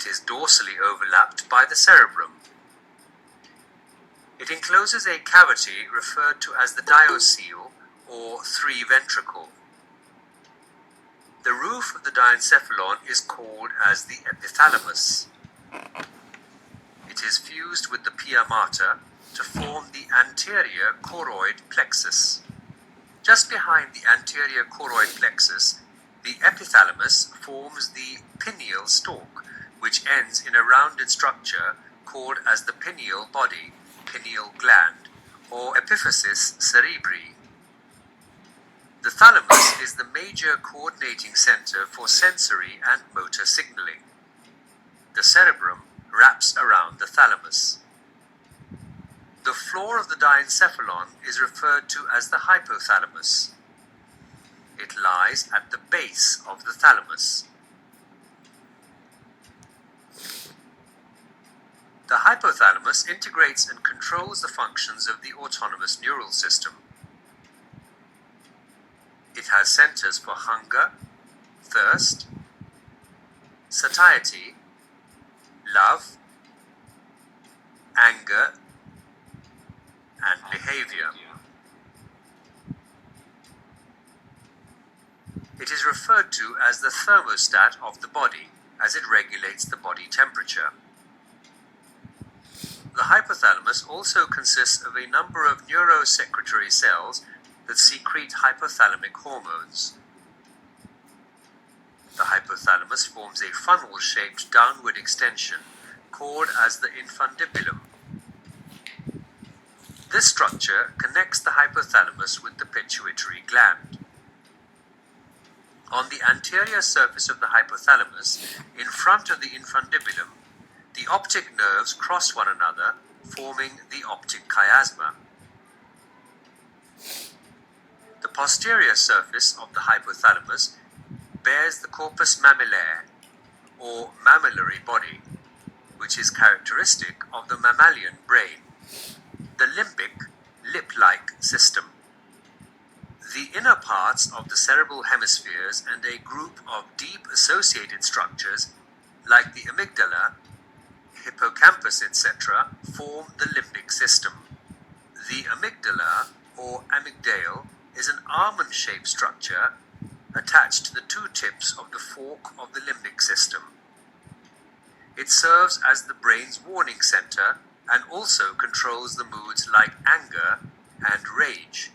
It is dorsally overlapped by the cerebrum. It encloses a cavity referred to as the diocele or three ventricle. The roof of the diencephalon is called as the epithalamus. It is fused with the pia mater to form the anterior choroid plexus. Just behind the anterior choroid plexus, the epithalamus forms the pineal stalk, which ends in a rounded structure called as the pineal body, pineal gland, or epiphysis cerebri. The thalamus is the major coordinating center for sensory and motor signaling. The cerebrum wraps around the thalamus. The floor of the diencephalon is referred to as the hypothalamus. It lies at the base of the thalamus. The hypothalamus integrates and controls the functions of the autonomous neural system. It has centers for hunger, thirst, satiety, love, anger, and behavior. It is referred to as the thermostat of the body, as it regulates the body temperature. The hypothalamus also consists of a number of neurosecretory cells that secrete hypothalamic hormones. The hypothalamus forms a funnel-shaped downward extension called as the infundibulum. This structure connects the hypothalamus with the pituitary gland. On the anterior surface of the hypothalamus, in front of the infundibulum, the optic nerves cross one another, forming the optic chiasma. The posterior surface of the hypothalamus bears the corpus mammillae, or mammillary body, which is characteristic of the mammalian brain. The limbic, lip-like system. The inner parts of the cerebral hemispheres and a group of deep associated structures, like the amygdala, hippocampus, etc., form the limbic system. The amygdala, or amygdale, is an almond-shaped structure attached to the two tips of the fork of the limbic system. It serves as the brain's warning center and also controls the moods like anger and rage.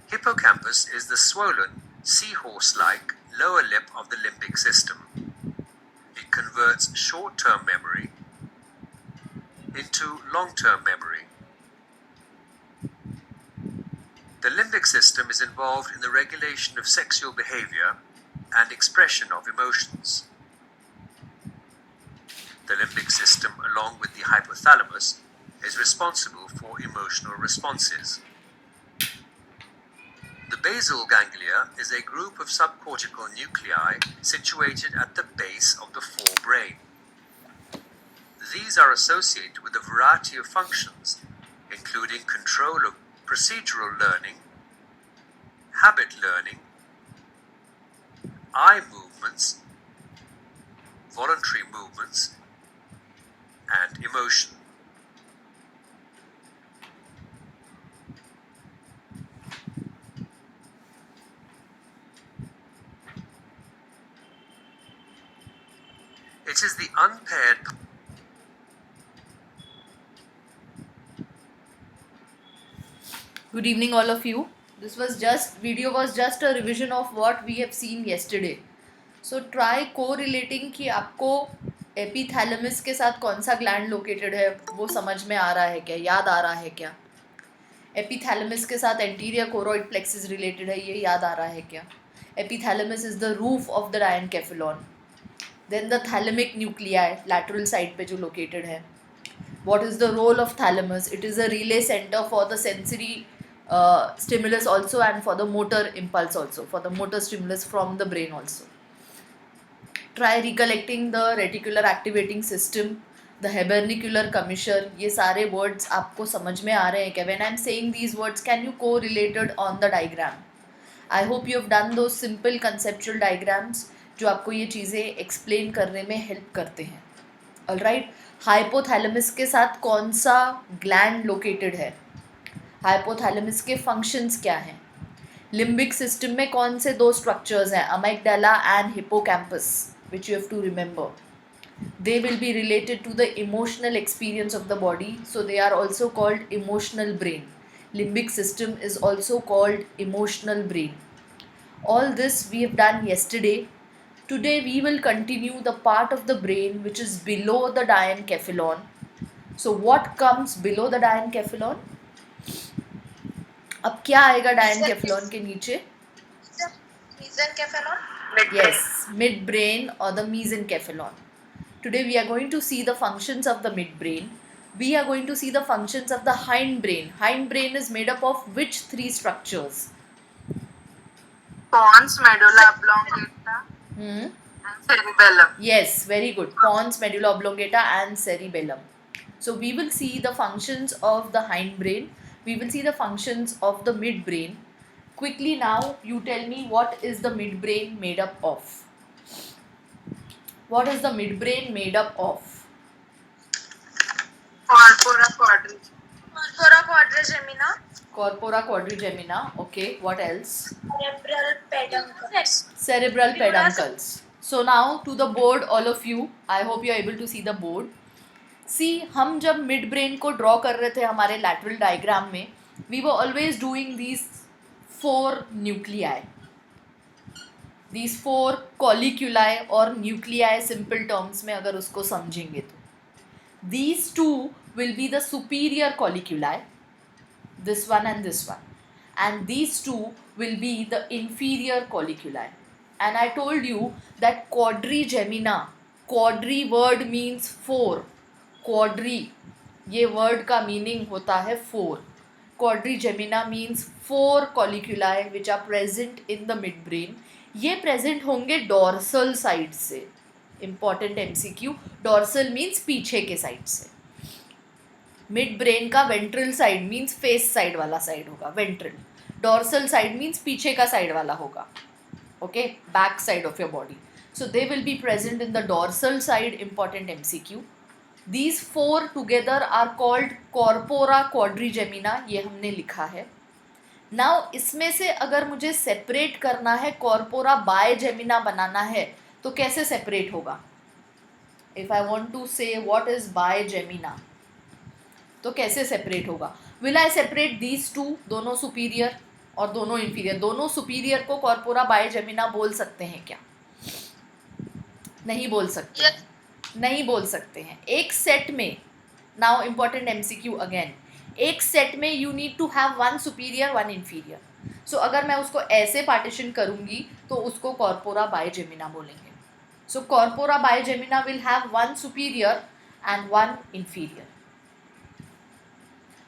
Hippocampus is the swollen, seahorse-like lower lip of the limbic system. It converts short-term memory into long-term memory. The limbic system is involved in the regulation of sexual behavior and expression of emotions. The limbic system, along with the hypothalamus, is responsible for emotional responses. The basal ganglia is a group of subcortical nuclei situated at the base of the forebrain. These are associated with a variety of functions, including control of procedural learning, habit learning, eye movements, voluntary movements, and emotion. It is the unpaired. Good evening all of you. This video was just a revision of what we have seen yesterday. So try correlating कि आपको epithalamus के साथ कौन सा gland located है वो समझ में आ रहा है क्या, याद आ रहा है क्या. एपिथैलेमस के साथ एंटीरियर कोरोइड प्लेक्सिस रिलेटेड है, ये याद आ रहा है क्या. Epithalamus is the roof of the diencephalon. Then the thalamic nuclei lateral side पे जो लोकेटेड है. What is the role of thalamus? It is a relay center for the sensory stimulus also and for the motor impulse also, for the motor stimulus from the brain also. Try recollecting the reticular activating system, the hibernicular commissure. ये सारे words आपको समझ में आ रहे हैं क्या? When I am saying these words, can you correlate it on the diagram? I hope you have done those simple conceptual diagrams. जो आपको ये चीज़ें एक्सप्लेन करने में हेल्प करते हैं। ऑलराइट, हाइपोथैलेमस के साथ कौन सा ग्लैंड लोकेटेड है, हाइपोथैलेमस के फंक्शंस क्या हैं, लिम्बिक सिस्टम में कौन से दो स्ट्रक्चर्स हैं, amygdala and hippocampus, which you have to remember. They will be related to the emotional experience of the body, so they are also called emotional brain. Limbic system is also called emotional brain. All this we have done yesterday. Today we will continue the part of the brain which is below the diencephalon. So what comes below the diencephalon? अब क्या आएगा diencephalon के नीचे? mesencephalon, Yes, midbrain or the mesencephalon. Today we are going to see the functions of the midbrain. We are going to see the functions of the hindbrain. Hindbrain is made up of which three structures? pons, medulla oblongata, Hmm? and cerebellum. Yes, very good. Pons, medulla oblongata and cerebellum. So we will see the functions of the hindbrain. We will see the functions of the midbrain. Quickly now, you tell me what is the midbrain made up of? What is the midbrain made up of? Corpora quadrigemina, Corpora quadrigemina. Okay, what else? cerebral peduncles. Cerebral peduncles. So now to the board, all of you. I hope you are able to see the board. See, हम जब mid brain को draw कर रहे थे हमारे lateral diagram में, we were always doing these 4 nuclei. These 4 colliculi और nuclei simple terms में अगर उसको समझेंगे तो these two will be the superior colliculi, this one and this one, and these two will be the inferior colliculi. And I told you that quadrigemina, quadri word means 4, quadri ये word का meaning होता है 4. Quadrigemina means 4 colliculi which are present in the midbrain. ये present होंगे dorsal side से. Important MCQ, dorsal means पीछे के side से. मिड ब्रेन का ventral side means face side वाला साइड होगा, वेंट्रल. डॉर्सल साइड मीन्स पीछे का साइड वाला होगा, okay, back side of your body. So they will be present in the dorsal side. Important MCQ. These 4 together are called corpora quadrigemina, ये हमने लिखा है. नाउ इसमें से अगर मुझे सेपरेट करना है, कॉर्पोरा बायजेमिना बनाना है, तो कैसे सेपरेट होगा? इफ आई वॉन्ट टू से व्हाट इज बायजेमिना, तो कैसे सेपरेट होगा? Will I separate these two, दोनों सुपीरियर और दोनों इंफीरियर. दोनों सुपीरियर को कॉर्पोरा बायजेमिना बोल सकते हैं क्या? नहीं बोल सकते हैं, नहीं बोल सकते हैं. एक सेट में, नाउ इंपॉर्टेंट MCQ अगेन, एक सेट में you need to have 1 superior 1 inferior. So अगर मैं उसको ऐसे पार्टीशन करूंगी तो उसको कॉर्पोरा बायजेमिना बोलेंगे. So corpora bigemina will have 1 superior and 1 inferior.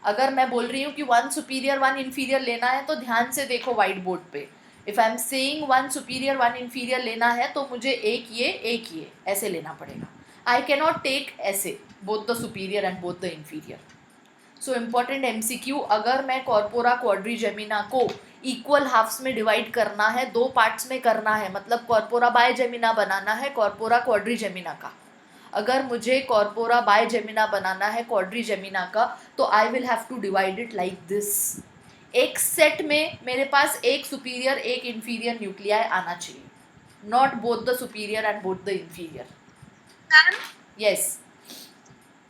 अगर मैं बोल रही हूँ कि 1 सुपीरियर 1 इंफीरियर लेना है, तो ध्यान से देखो वाइट बोर्ड पे. If I am saying 1 superior 1 inferior लेना है, तो मुझे एक ये ऐसे लेना पड़ेगा. आई कैन नॉट टेक ऐसे both the superior and both the inferior. So important MCQ, अगर मैं कॉर्पोरा क्वाड्रिजेमिना को इक्वल हाफ्स में डिवाइड करना है, 2 पार्ट्स में करना है, मतलब कॉर्पोरा बायजेमिना बनाना है कॉर्पोरा क्वाड्रिजेमिना का. अगर मुझे कॉर्पोरा बायजेमिना बनाना है क्वाड्रिजेमिना का, तो I will have to divide it like this. एक सेट में मेरे पास एक सुपीरियर एक इंफीरियर न्यूक्लियाई आना चाहिए, not both the superior and both the inferior. Ma'am, yes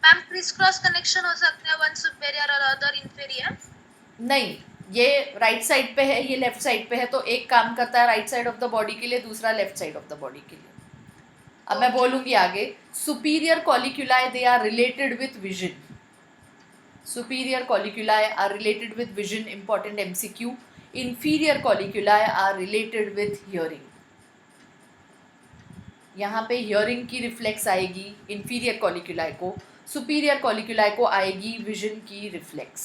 ma'am criss cross connection हो सकता है, 1 सुपीरियर और अदर इंफीरियर? नहीं, ये राइट साइड पे है, ये लेफ्ट साइड पे है, तो एक काम करता है right side of the body के लिए, दूसरा left side of the body के लिए. अब मैं बोलूँगी आगे. Superior colliculi they are related with vision. Superior colliculi are related with vision. Important MCQ. Inferior colliculi are related with hearing. यहाँ पे हियरिंग की रिफ्लेक्स आएगी इंफीरियर कॉलिक्यूलाई को, सुपीरियर कॉलिक्यूलाई को आएगी विजन की रिफ्लेक्स.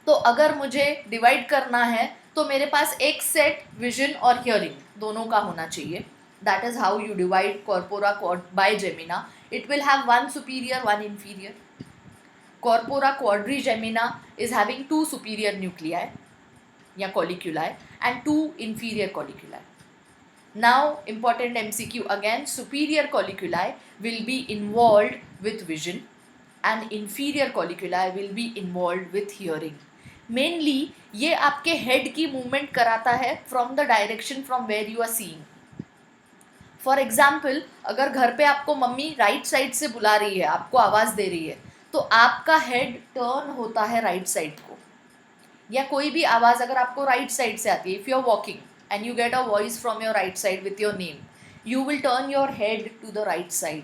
तो अगर मुझे डिवाइड करना है, तो मेरे पास एक सेट विजन और हियरिंग दोनों का होना चाहिए. That is how you divide corpora bigemina. It will have 1 superior 1 inferior. Corpora quadrigemina is having 2 superior nuclei या colliculi and 2 inferior colliculi. Now, important MCQ again, superior colliculi will be involved with vision and inferior colliculi will be involved with hearing. Mainly ये आपके head की movement कराता है from the direction from where you are seeing. For example, अगर घर पे आपको mummy right side से बुला रही है, आपको आवाज़ दे रही है, तो आपका हेड टर्न होता है राइट साइड को. या कोई भी आवाज़ अगर आपको राइट साइड से आती है, if you are walking and you get a voice from your right side with your name, you will turn your head to the right side.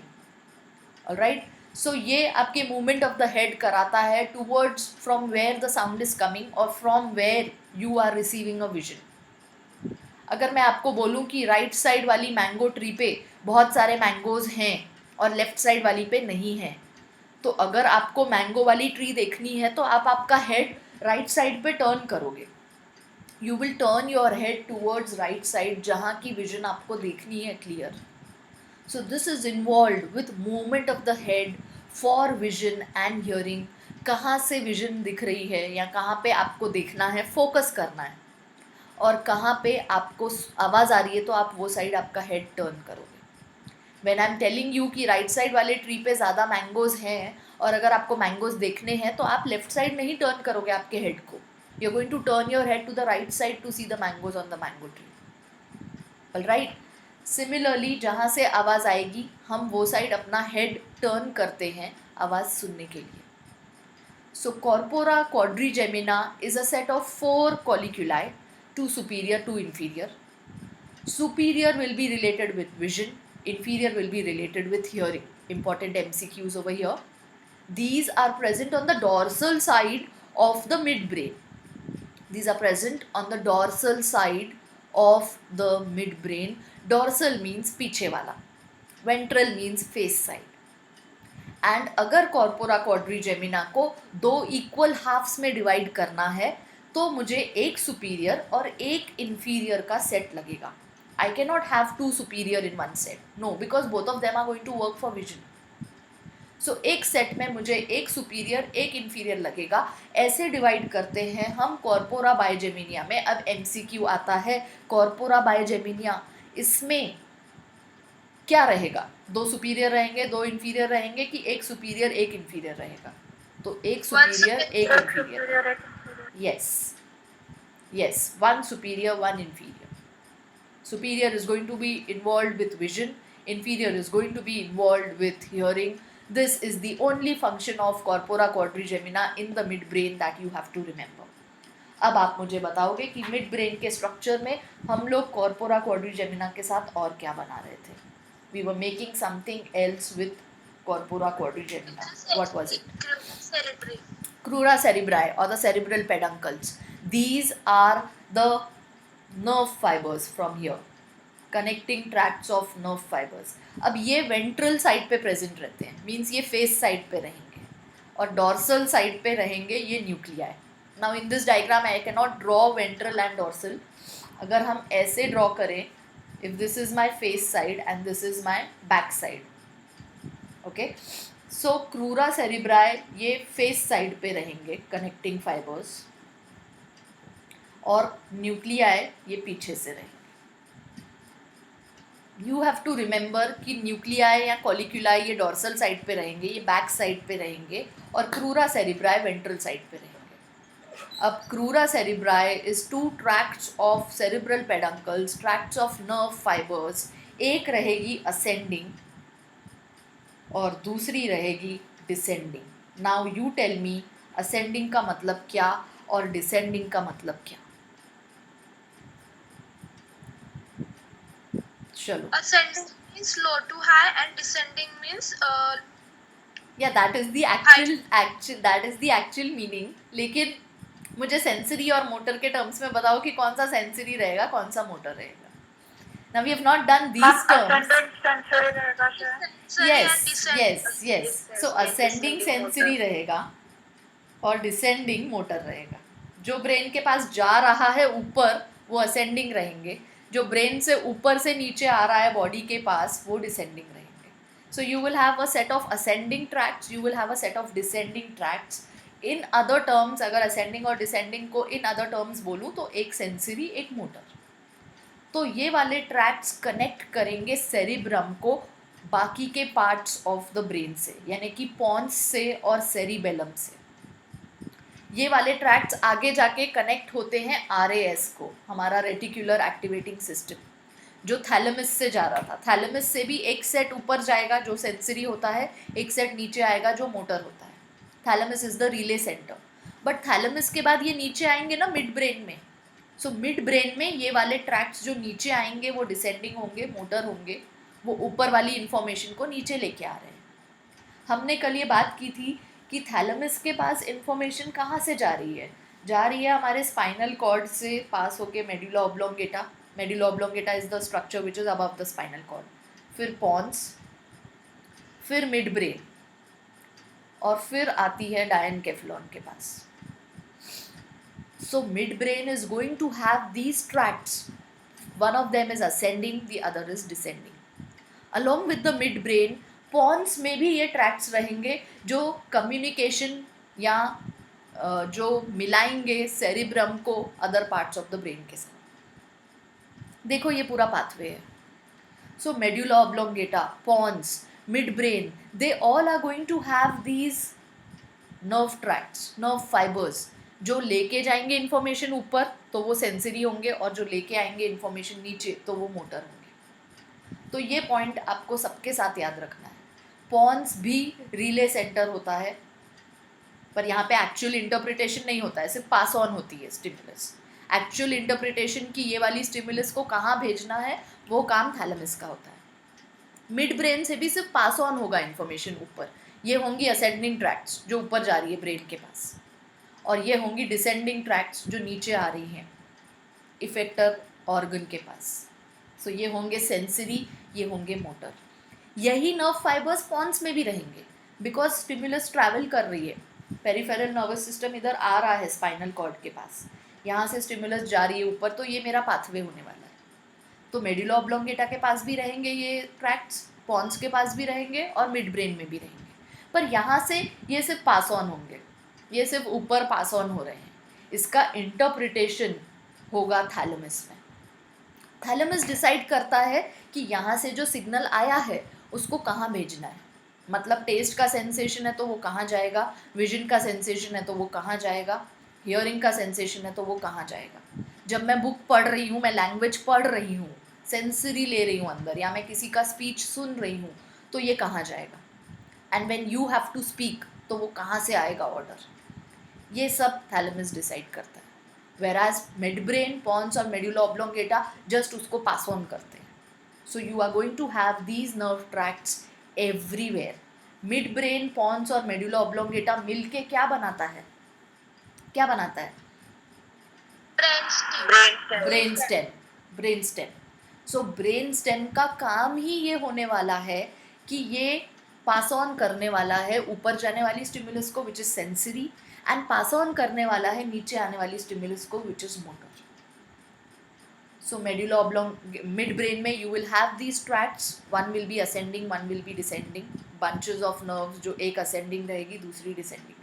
Alright, so ये आपके मूवमेंट ऑफ द हेड कराता है towards from where the sound is coming और from where you are receiving a vision. अगर मैं आपको बोलूं कि राइट साइड वाली मैंगो ट्री पे बहुत सारे मैंगोज़ हैं और लेफ़्ट साइड वाली पे नहीं हैं, तो अगर आपको मैंगो वाली ट्री देखनी है तो आप आपका हेड राइट साइड पे टर्न करोगे. You will turn your head towards right side जहाँ की विजन आपको देखनी है clear. So this is involve with movement of the head for vision and hearing. कहाँ से विजन दिख रही है या कहाँ पे आपको देखना है, फोकस करना है, और कहाँ पे आपको आवाज़ आ रही है तो आप वो साइड आपका हेड टर्न करोगे. When I am telling you कि राइट साइड वाले ट्री पे ज़्यादा मैंगोज़ हैं और अगर आपको मैंगोज़ देखने हैं तो आप लेफ्ट साइड नहीं टर्न करोगे आपके हेड को. You are going to turn your head to the right side to see the mangoes on the mango tree. Alright, similarly जहाँ से आवाज़ आएगी हम वो साइड अपना हेड टर्न करते हैं आवाज़ सुनने के लिए. So corpora quadrigemina is a set of 4 colliculi, 2 superior, 2 inferior. Superior will be related with vision, inferior will be related with hearing. Important MCQs over here. These are present on the dorsal side of the midbrain. These are present on the dorsal side of the midbrain. Dorsal means पीछे वाला, ventral means face side. And अगर corpora क्वाड्रीजेमिना को 2 equal halves में divide करना है तो मुझे एक सुपीरियर और एक इन्फीरियर का सेट लगेगा. I can not have 2 superior in one set, no, because both of them are going to work for vision. So एक सेट में मुझे एक सुपीरियर एक इन्फीरियर लगेगा. ऐसे डिवाइड करते हैं हम कॉर्पोरा बाइजेमिनिया में. अब MCQ आता है कॉर्पोरा बाइजेमिनिया, इसमें क्या रहेगा? 2 सुपीरियर रहेंगे, 2 इन्फीरियर रहेंगे कि एक सुपीरियर एक इन्फीरियर रहेगा? तो एक सुपीरियर एक inferior. Yes, yes, 1 superior 1 inferior. Superior is going to be involved with vision, inferior is going to be involved with hearing. This is the only function of corpora quadrigemina in the midbrain that you have to remember. अब आप मुझे बताओगे कि mid brain के structure में हम लोग corpora quadrigemina के साथ और क्या बना रहे थे. We were making something else with corpora quadrigemina. What was it? Cerebri. Crura cerebri or the cerebral peduncles. These are the nerve fibers from here, connecting tracts of nerve fibers. अब ये ventral side पे present रहते हैं, means ये face side पे रहेंगे, और dorsal side पे रहेंगे ये nuclei. Now in this diagram I cannot draw ventral and dorsal. अगर हम ऐसे draw करें, if this is my face side and this is my back side, okay, so crura cerebri ये face side पे रहेंगे connecting fibers, और nuclei ये पीछे से रहेंगे. You have to remember कि nuclei या colliculi ये dorsal side पे रहेंगे, ये back side पे रहेंगे, और crura cerebri ventral side पे रहेंगे. अब crura cerebri is 2 tracts of cerebral peduncles, tracts of nerve fibers. एक रहेगी ascending और दूसरी रहेगी descending. Now you tell me ascending का मतलब क्या और descending का मतलब क्या? चलो. Ascending means low to high and descending means Yeah, that is the actual meaning. लेकिन मुझे सेंसरी और मोटर के टर्म्स में बताओ कि कौन सा सेंसरी रहेगा, कौन सा मोटर रहेगा. Now we have not done these terms. Yes. So ascending sensory रहेगा और descending motor रहेगा. जो ब्रेन के पास जा रहा है ऊपर वो ascending रहेंगे, जो ब्रेन से ऊपर से नीचे आ रहा है बॉडी के पास वो descending रहेंगे. So you will have a set of ascending tracts, you will have a set of descending tracts. In other terms, अगर ascending और descending को in other terms बोलूँ तो एक sensory एक motor. तो ये वाले ट्रैक्ट्स कनेक्ट करेंगे सेरिब्रम को बाकी के पार्ट्स ऑफ द ब्रेन से, यानी कि पॉन्स से और सेरिबेलम से। ये वाले ट्रैक्ट्स आगे जाके कनेक्ट होते हैं RAS को, हमारा रेटिकुलर एक्टिवेटिंग सिस्टम, जो थैलेमस से जा रहा था। थैलेमस से भी एक सेट ऊपर जाएगा जो सेंसरी होता है, एक सेट नीचे आएगा जो मोटर होता है। Thalamus is the relay centre. But thalamus के बाद ये नीचे आएंगे ना मिड ब्रेन में। सो मिड ब्रेन में ये वाले ट्रैक्ट्स जो नीचे आएंगे वो डिसेंडिंग होंगे, मोटर होंगे, वो ऊपर वाली इंफॉर्मेशन को नीचे लेके आ रहे हैं। हमने कल ये बात की थी कि थैलेमस के पास इंफॉर्मेशन कहाँ से जा रही है? जा रही है हमारे स्पाइनल कॉर्ड से पास होके medulla oblongata. Medulla oblongata is the structure which is above the spinal cord, फिर पॉन्स, फिर मिड ब्रेन, और फिर आती है डायनकेफ्लॉन के पास। So midbrain is going to have these tracts, one of them is ascending, the other is descending. Along with the mid brain pons में भी ये ट्रैक्ट्स रहेंगे जो कम्युनिकेशन या जो मिलाएंगे सेरिब्रम को other parts of the brain के साथ। देखो ये पूरा पाथवे है। So medulla oblongata, pons, midbrain, they all are going to have these nerve tracts, nerve fibres, जो लेके जाएंगे इंफॉर्मेशन ऊपर तो वो सेंसरी होंगे, और जो लेके आएंगे इंफॉर्मेशन नीचे तो वो मोटर होंगे। तो ये पॉइंट आपको सबके साथ याद रखना है। पॉन्स भी रिले सेंटर होता है, पर यहाँ पे एक्चुअल इंटरप्रिटेशन नहीं होता है, सिर्फ पास ऑन होती है स्टिमुलस। एक्चुअल इंटरप्रिटेशन की ये वाली स्टिमुलस को कहाँ भेजना है वो काम थैलेमस का होता है। मिड ब्रेन से भी सिर्फ पास ऑन होगा इन्फॉर्मेशन ऊपर। ये होंगी असेंडिंग ट्रैक्ट्स जो ऊपर जा रही है ब्रेन के पास, और ये होंगी डिसेंडिंग ट्रैक्ट्स जो नीचे आ रही हैं इफेक्टर ऑर्गन के पास। सो ये होंगे सेंसरी, ये होंगे मोटर। यही नर्व फाइबर्स पॉन्स में भी रहेंगे, बिकॉज स्टिमुलस ट्रैवल कर रही है। पेरिफेरल नर्वस सिस्टम इधर आ रहा है स्पाइनल कॉर्ड के पास, यहाँ से स्टिमुलस जा रही है ऊपर, तो ये मेरा पाथवे होने वाला है। तो मेडुला ऑब्लोंगेटा के पास भी रहेंगे ये ट्रैक्ट्स, पॉन्स के पास भी रहेंगे, और मिड ब्रेन में भी रहेंगे। पर यहाँ से ये सिर्फ पास ऑन होंगे, ये सिर्फ ऊपर पास ऑन हो रहे हैं। इसका इंटरप्रिटेशन होगा थैलेमस में। थैलेमस डिसाइड करता है कि यहाँ से जो सिग्नल आया है उसको कहाँ भेजना है। मतलब टेस्ट का सेंसेशन है तो वो कहाँ जाएगा, विजन का सेंसेशन है तो वो कहाँ जाएगा, हियरिंग का सेंसेशन है तो वो कहाँ जाएगा। जब मैं बुक पढ़ रही हूँ, मैं लैंग्वेज पढ़ रही हूँ, सेंसरी ले रही हूँ अंदर, या मैं किसी का स्पीच सुन रही हूँ, तो ये कहाँ जाएगा। And when you have to speak, तो वो कहाँ से आएगा ऑर्डर। ये सब थैलेमस डिसाइड करता है। whereas midbrain, pons और medulla oblongata just उसको pass on करते हैं। So you are going to have these nerve tracts everywhere. Midbrain, pons और medulla oblongata मिलके क्या बनाता है? क्या बनाता है? Brain stem. So brain stem का काम ही ये होने वाला है कि ये पास ऑन करने वाला है ऊपर जाने वाली स्टिमुलस को which is sensory, and pass on करने वाला है नीचे आने वाली स्टिमुलस को which is motor. So medulla oblong mid brain में you will have these tracts, one will be ascending, one will be descending, bunches of nerves, जो एक असेंडिंग रहेगी दूसरी डिसेंडिंग रहेगी।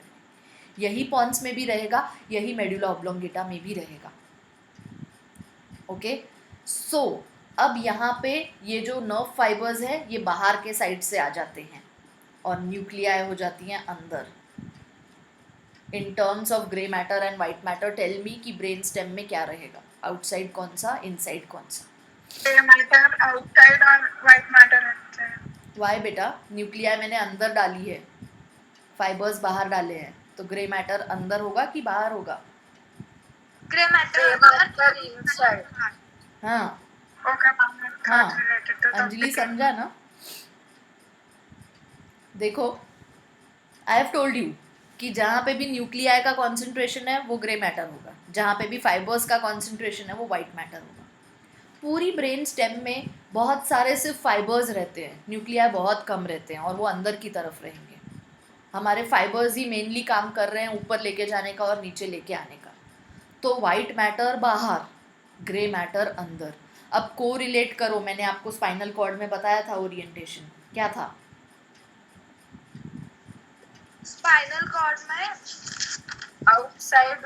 यही पॉन्स में भी रहेगा, यही मेडुला ऑब्लोंगेटा में भी रहेगा। ओके, सो अब यहाँ पे ये जो नर्व फाइबर्स है ये बाहर के साइड से आ जाते हैं और न्यूक्लियाई हो जाती हैं अंदर। In terms of grey matter and white matter, tell me कि ब्रेन स्टेम में क्या रहेगा, आउटसाइड कौन सा, इनसाइड कौन सा? ग्रे मैटर आउटसाइड और वाइट मैटर इनसाइड। वाई बेटा? न्यूक्लियाई मैंने अंदर डाली है, फाइबर्स बाहर डाले हैं, तो ग्रे मैटर अंदर होगा कि बाहर होगा? Grey matter inside. हाँ ओके मैम, हाँ, रिलेटेड टू अंजलि समझा ना? देखो, आई हैव टोल्ड यू कि जहाँ पे भी न्यूक्लियाई का कॉन्सेंट्रेशन है वो ग्रे मैटर होगा, जहाँ पे भी फाइबर्स का कॉन्सेंट्रेशन है वो वाइट मैटर होगा। पूरी ब्रेन स्टेम में बहुत सारे सिर्फ फाइबर्स रहते हैं, न्यूक्लियाई बहुत कम रहते हैं, और वो अंदर की तरफ रहेंगे। हमारे फाइबर्स ही मेनली काम कर रहे हैं ऊपर लेके जाने का और नीचे लेके आने का। तो वाइट मैटर बाहर, ग्रे मैटर अंदर। अब को रिलेट करो, मैंने आपको स्पाइनल कॉर्ड में बताया था ओरिएंटेशन क्या था? स्पाइनल कॉर्ड में outside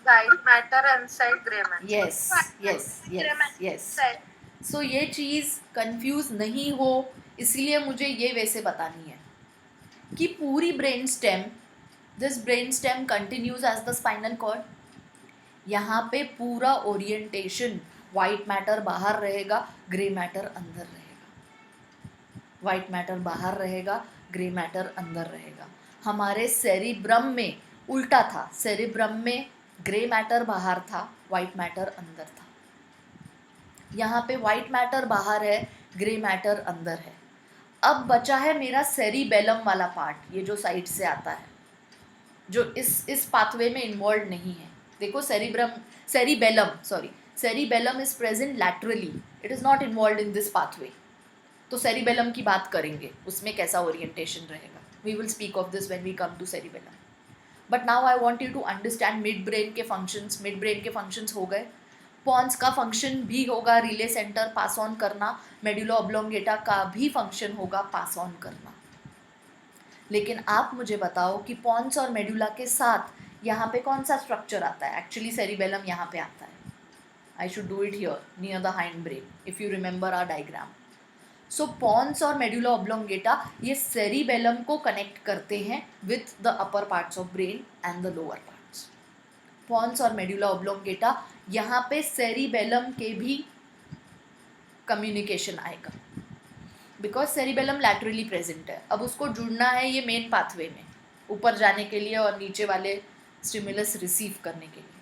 white matter inside gray matter. Yes yes yes yes Inside. सो ये चीज़ कंफ्यूज नहीं हो इसलिए मुझे ये वैसे बतानी है कि पूरी brain stem, this brain stem continues as the spinal cord, यहाँ पे पूरा ओरिएंटेशन वाइट मैटर बाहर रहेगा, ग्रे मैटर अंदर रहेगा, वाइट मैटर बाहर रहेगा, ग्रे मैटर अंदर रहेगा। हमारे सेरिब्रम में उल्टा था, सेरिब्रम में ग्रे मैटर बाहर था, वाइट मैटर अंदर था। यहाँ पे वाइट मैटर बाहर है, ग्रे मैटर अंदर है। अब बचा है मेरा सेरिबेलम वाला पार्ट, ये जो साइड से आता है, जो इस पाथवे में इन्वॉल्व नहीं है। देखो cerebellum is present laterally, it is not involve in this pathway. तो सेरिबेलम की बात करेंगे, उसमें कैसा ओरिएंटेशन रहेगा। We will speak of this when we come to cerebellum. But now I want you to understand mid brain के functions. Mid brain के functions हो गए, पॉन्स का फंक्शन भी होगा रिले सेंटर पास ऑन करना, मेडुला ऑब्लोंगेटा का भी फंक्शन होगा पास ऑन करना। लेकिन आप मुझे बताओ कि पॉन्स और मेडुला के साथ यहाँ पे कौन सा स्ट्रक्चर आता है। एक्चुअली सेरिबेलम यहाँ पे आता है। I should do it here near the hind brain if you remember our diagram. So pons और मेडुला ऑब्लोंगेटा ये सेरिबेलम को कनेक्ट करते हैं with the upper parts of brain and the lower parts. Pons और medulla oblongata, यहाँ पे cerebellum के भी कम्युनिकेशन आएगा, बिकॉज सेरिबेलम लैटरली प्रेजेंट है। अब उसको जुड़ना है ये मेन पाथवे में, ऊपर जाने के लिए और नीचे वाले स्टिमुलस रिसीव करने के लिए।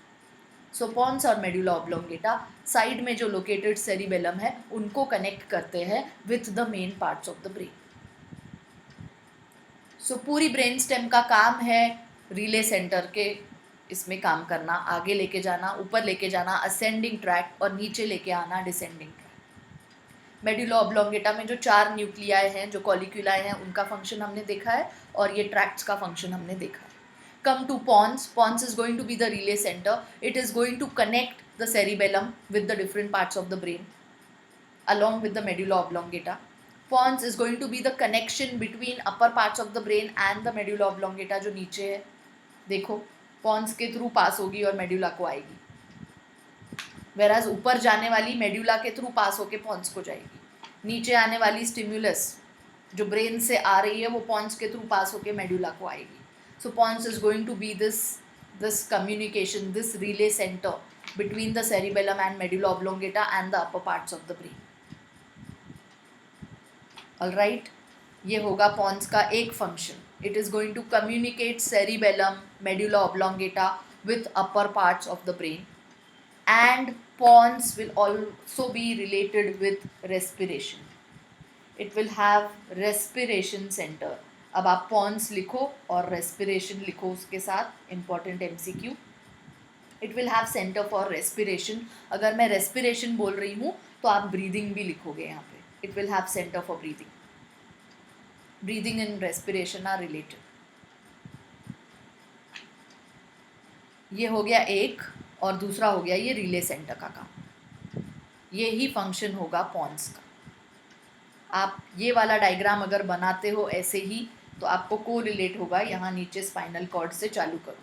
सो पॉन्स और मेडुला ऑब्लोंगेटा साइड में जो लोकेटेड सेरिबेलम है उनको कनेक्ट करते हैं with the main parts of the brain. So पूरी ब्रेन स्टेम का काम है रिले सेंटर के इसमें काम करना, आगे लेके जाना, ऊपर लेके जाना असेंडिंग ट्रैक, और नीचे लेके आना डिसेंडिंग ट्रैक। मेडुला ऑब्लोंगेटा में जो 4 न्यूक्लियाई हैं, जो कॉलिक्यूलाई हैं, उनका फंक्शन हमने देखा है, और ये ट्रैक्ट्स का फंक्शन हमने देखा है। Come to pons, pons is going to be the relay centre, it is going to connect the cerebellum with the different parts of the brain along with the medulla oblongata. Pons is going to be the connection between upper parts of the brain and the medulla oblongata जो नीचे है। देखो Pond's के through pass होगी और medulla को आएगी, वेराज ऊपर जाने वाली मेडुला के थ्रू पास होके पॉन्स को जाएगी। नीचे आने वाली स्टिमुलस जो ब्रेन से आ रही है वो पॉन्स के थ्रू पास होके मेडुला को आएगी। So pons is going to be this communication, this relay centre between the cerebellum and medulla oblongata and the upper parts of the brain. Alright, ये होगा पॉन्स का एक function. It is going to communicate cerebellum, medulla oblongata with upper parts of the brain, and pons will also be related with respiration. It will have respiration center. अब आप pons लिखो और respiration लिखो उसके साथ, important MCQ. It will have centre for respiration. अगर मैं respiration बोल रही हूँ तो आप ब्रीदिंग भी लिखोगे यहाँ पे। It will have centre for breathing. Breathing and respiration are related. ये हो गया एक, और दूसरा हो गया ये रिले सेंटर का काम। ये ही फंक्शन होगा पॉन्स का। आप ये वाला डायग्राम अगर बनाते हो ऐसे ही तो आपको को रिलेट होगा। यहाँ नीचे स्पाइनल कॉर्ड से चालू करो,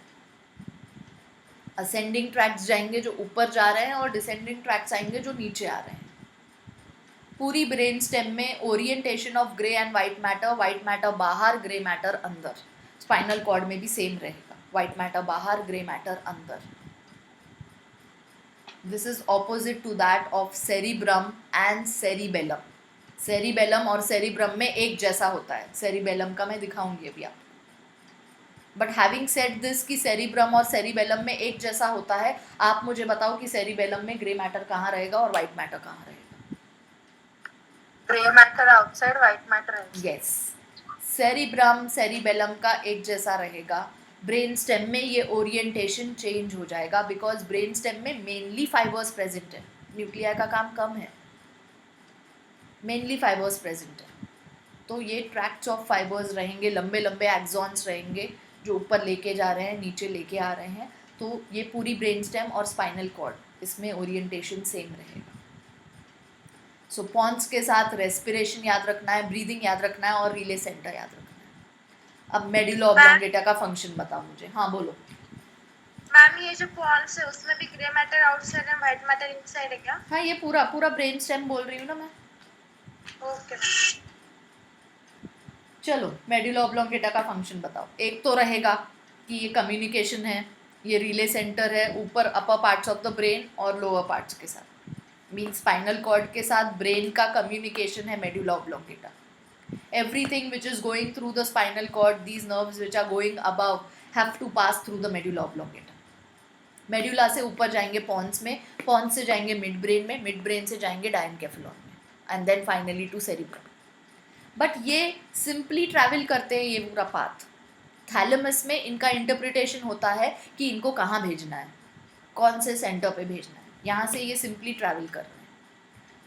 असेंडिंग ट्रैक्स जाएंगे जो ऊपर जा रहे हैं और डिसेंडिंग ट्रैक्स आएंगे जो नीचे आ रहे हैं। पूरी ब्रेन स्टेम में orientation of grey and white matter बाहर, ग्रे मैटर अंदर। स्पाइनल कॉर्ड में भी सेम रहेगा, वाइट मैटर बाहर, ग्रे मैटर अंदर। This is opposite to that of cerebrum and cerebellum. Cerebellum और सेरिब्रम में एक जैसा होता है, सेरिबेलम का मैं दिखाऊंगी अभी आपको। बट हैविंग सेड दिस कि सेरिब्रम और सेरिबेलम में एक जैसा होता है, आप मुझे बताओ कि सेरिबेलम में ग्रे मैटर कहाँ रहेगा और वाइट मैटर कहाँ रहेगा। Grey matter outside, white matter inside. Yes, cerebrum cerebellum का एक जैसा रहेगा। ब्रेन स्टेम में ये ओरिएंटेशन चेंज हो जाएगा बिकॉज ब्रेन स्टेम में मेनली फाइबर्स प्रेजेंट है, न्यूक्लिया का काम कम है, मेनली फाइबर्स प्रेजेंट है। तो ये ट्रैक्ट्स ऑफ फाइबर्स रहेंगे, लंबे लंबे एक्सॉन्स रहेंगे जो ऊपर लेके जा रहे हैं, नीचे लेके आ रहे हैं। तो ये पूरी ब्रेन स्टेम और स्पाइनल कॉर्ड, इसमें ओरिएंटेशन सेम रहेगा। सो पॉन्स के साथ रेस्पिरेशन याद रखना है, ब्रीदिंग याद रखना है और रिले सेंटर याद रखना है। अब मेडुला ऑब्लोंगेटा का फंक्शन बताओ मुझे। हाँ बोलो। मैम ये जो पॉन्स है उसमें भी grey matter outside and white matter inside है क्या? हाँ, ये पूरा पूरा ब्रेन स्टेम बोल रही हूँ ना मैं. ओके. चलो मेडुला ऑब्लोंगेटा का फंक्शन बताओ. एक तो रहेगा कि ये कम्युनिकेशन है, ये रिले सेंटर है ऊपर अपर पार्ट्स ऑफ द ब्रेन और लोअर पार्ट्स के साथ. मीन्स स्पाइनल कॉर्ड के साथ ब्रेन का कम्युनिकेशन है medulla oblongata. Everything which is going through the spinal cord, these nerves which are going above have to pass through the medulla oblongata. Medulla से ऊपर जाएंगे pons में, पॉन्स से जाएंगे मिड ब्रेन में, मिड ब्रेन से जाएंगे डायनकेफेलॉन में, and then finally to cerebrum. But ये सिंपली ट्रैवल करते हैं ये पूरा पाथ. थैलेमस में इनका इंटरप्रिटेशन होता है कि इनको कहाँ भेजना है, कौन से सेंटर पे भेजना है. यहाँ से ये सिंपली ट्रैवल कर रहे हैं.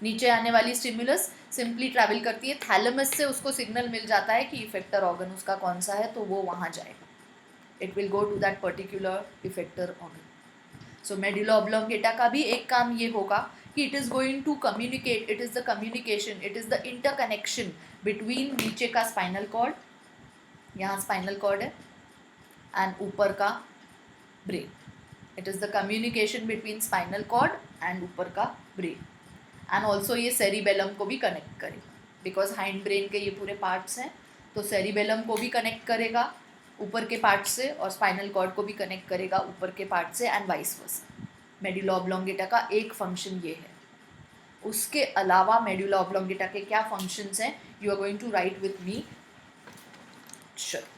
नीचे आने वाली स्टिमुलस सिंपली ट्रैवल करती है. थैलेमस से उसको सिग्नल मिल जाता है कि इफेक्टर ऑर्गन उसका कौन सा है, तो वो वहाँ जाएगा. It will go to that particular effector organ. So medulla oblongata का भी एक काम ये होगा कि it is going to communicate. It is the communication, it is the interconnection between नीचे का स्पाइनल कॉर्ड, यहाँ स्पाइनल कॉर्ड है, एंड ऊपर का brain. It is the communication between spinal cord and ऊपर का ब्रेन. एंड ऑल्सो ये cerebellum को भी कनेक्ट करेगा बिकॉज हाइंड ब्रेन के ये पूरे पार्ट्स हैं. तो सेरिबेलम को भी कनेक्ट करेगा ऊपर के पार्ट से और स्पाइनल कॉर्ड को भी कनेक्ट करेगा ऊपर के पार्ट से, and vice versa. Medulla oblongata का एक फंक्शन ये है. उसके अलावा मेडुला ऑब्लोंगेटा के क्या फंक्शंस हैं, you are going to write with me. चलो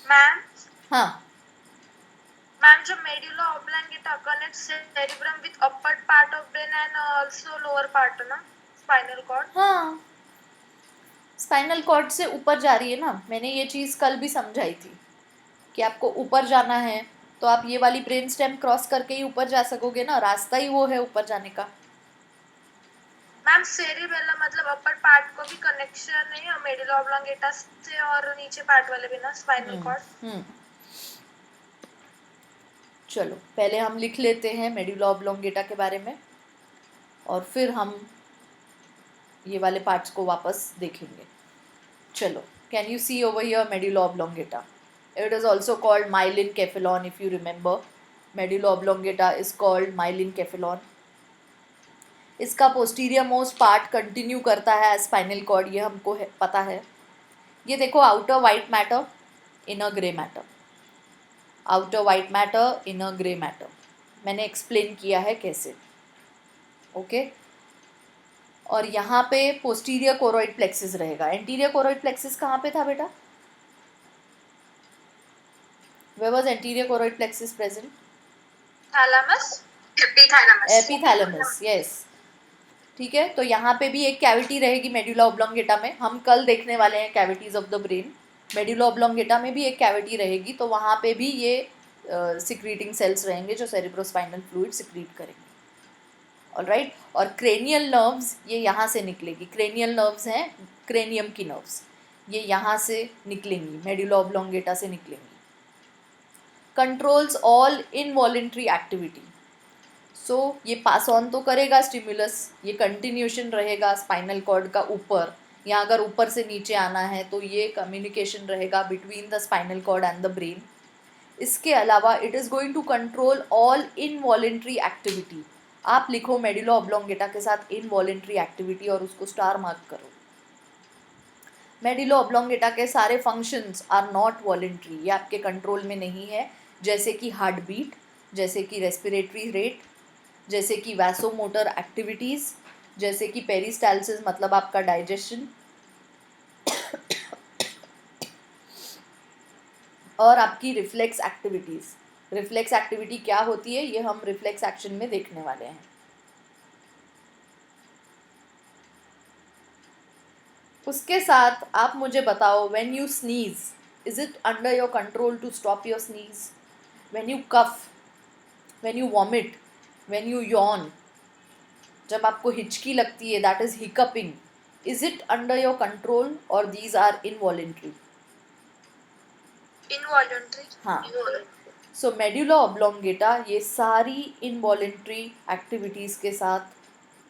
मैम हाँ, मैम जो medulla oblongata connects cerebrum with upper part of brain and also lower part ना स्पाइनल कॉर्ड. हाँ स्पाइनल कॉर्ड से ऊपर जा रही है ना. मैंने ये चीज़ कल भी समझाई थी कि आपको ऊपर जाना है तो आप ये वाली ब्रेन स्टेम क्रॉस करके ही ऊपर जा सकोगे ना. रास्ता ही वो है ऊपर जाने का. मैम सेरिबेलम मतलब अपर पार्ट को भी कनेक्शन है मेडुला ऑब्लोंगेटा से और नीचे पार्ट वाले भी ना स्पाइनल कॉर्ड. चलो पहले हम लिख लेते हैं मेडुला ऑब्लोंगेटा के बारे में और फिर हम ये वाले पार्ट्स को वापस देखेंगे. चलो, can you see over here medulla oblongata. It is also called myelencephalon if you remember. Medulla oblongata is called myelencephalon. इसका पोस्टीरियर मोस्ट पार्ट कंटिन्यू करता है स्पाइनल कॉर्ड, ये हमको पता है. ये देखो, outer white matter, inner grey matter. Outer white matter, inner grey matter. मैंने एक्सप्लेन किया है कैसे. ओके और यहाँ पे पोस्टीरियर कोरोइड प्लेक्सिस रहेगा. एंटीरियर कोरोइड प्लेक्सिस कहाँ पे था बेटा? Where was anterior choroid plexus present? Thalamus. Epithalamus. Yes, ठीक है. तो यहाँ पे भी एक कैविटी रहेगी मेडुला ऑब्लोंगेटा में. हम कल देखने वाले हैं cavities of the brain. Medulla oblongata में भी एक कैविटी रहेगी, तो वहाँ पे भी ये सिक्रीटिंग सेल्स रहेंगे जो सेरिब्रोस्पाइनल फ्लूइड सिक्रीट करेंगे. ऑलराइट. और क्रेनियल नर्व्स ये यहाँ से निकलेगी. क्रेनियल नर्व्स हैं क्रेनियम की नर्व्स, ये यहाँ से निकलेंगी, मेडुला ऑब्लोंगेटा से निकलेंगी. Controls all involuntary activity. So ये पास ऑन तो करेगा स्टिमुलस, ये कंटिन्यूशन रहेगा स्पाइनल कॉर्ड का ऊपर. या अगर ऊपर से नीचे आना है तो ये कम्युनिकेशन रहेगा between the spinal cord and the brain. इसके अलावा it is going to control all involuntary activity. आप लिखो मेडुला ऑब्लोंगेटा के साथ इनवॉलेंट्री एक्टिविटी और उसको स्टार मार्क करो. मेडुला ऑब्लोंगेटा के सारे फंक्शंस आर नॉट वॉलेंट्री, ये आपके कंट्रोल में नहीं है. जैसे कि हार्ट बीट, जैसे कि रेस्पिरेटरी रेट, जैसे कि वैसोमोटर एक्टिविटीज़, जैसे कि पेरिस्टाल्सिस मतलब आपका डाइजेशन, और आपकी रिफ्लेक्स एक्टिविटीज़. रिफ्लेक्स एक्टिविटी क्या होती है ये हम रिफ्लेक्स एक्शन में देखने वाले हैं. उसके साथ आप मुझे बताओ, when you sneeze, is it under your control to stop your sneeze? When you cough, when you vomit, when you yawn, जब आपको हिचकी लगती है, that is hiccuping, is it under your control और दीज आर इनवॉलेंट्री? इनवॉलेंट्री. हाँ. So medulla oblongata ये सारी involuntary activities के साथ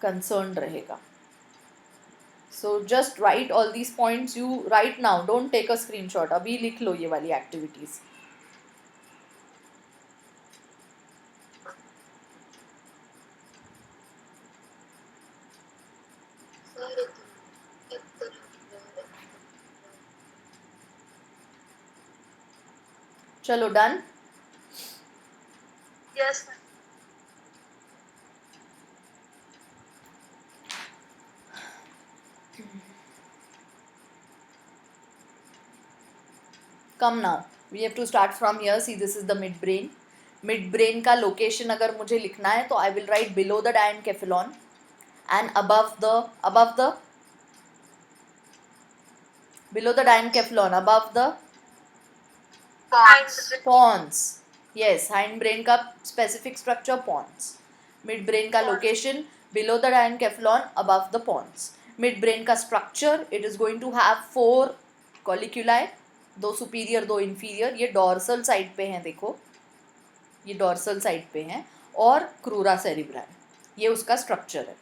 कंसर्न रहेगा. So just write all these points. You write now, don't take a screenshot. अभी लिख लो ये वाली एक्टिविटीज. चलो done. Yes ma'am. Come now, we have to start from here. See this is the mid brain. Mid brain का location अगर मुझे लिखना है तो I will write below the diencephalon and above the below the diencephalon, above the pons. Yes, hindbrain का specific structure pons. Midbrain का location below the diencephalon, above the pons. Midbrain का structure, it is going to have 4 colliculi, 2 superior 2 inferior. ये dorsal side पे हैं, देखो ये dorsal side पे हैं, और crura cerebri, ये उसका structure है.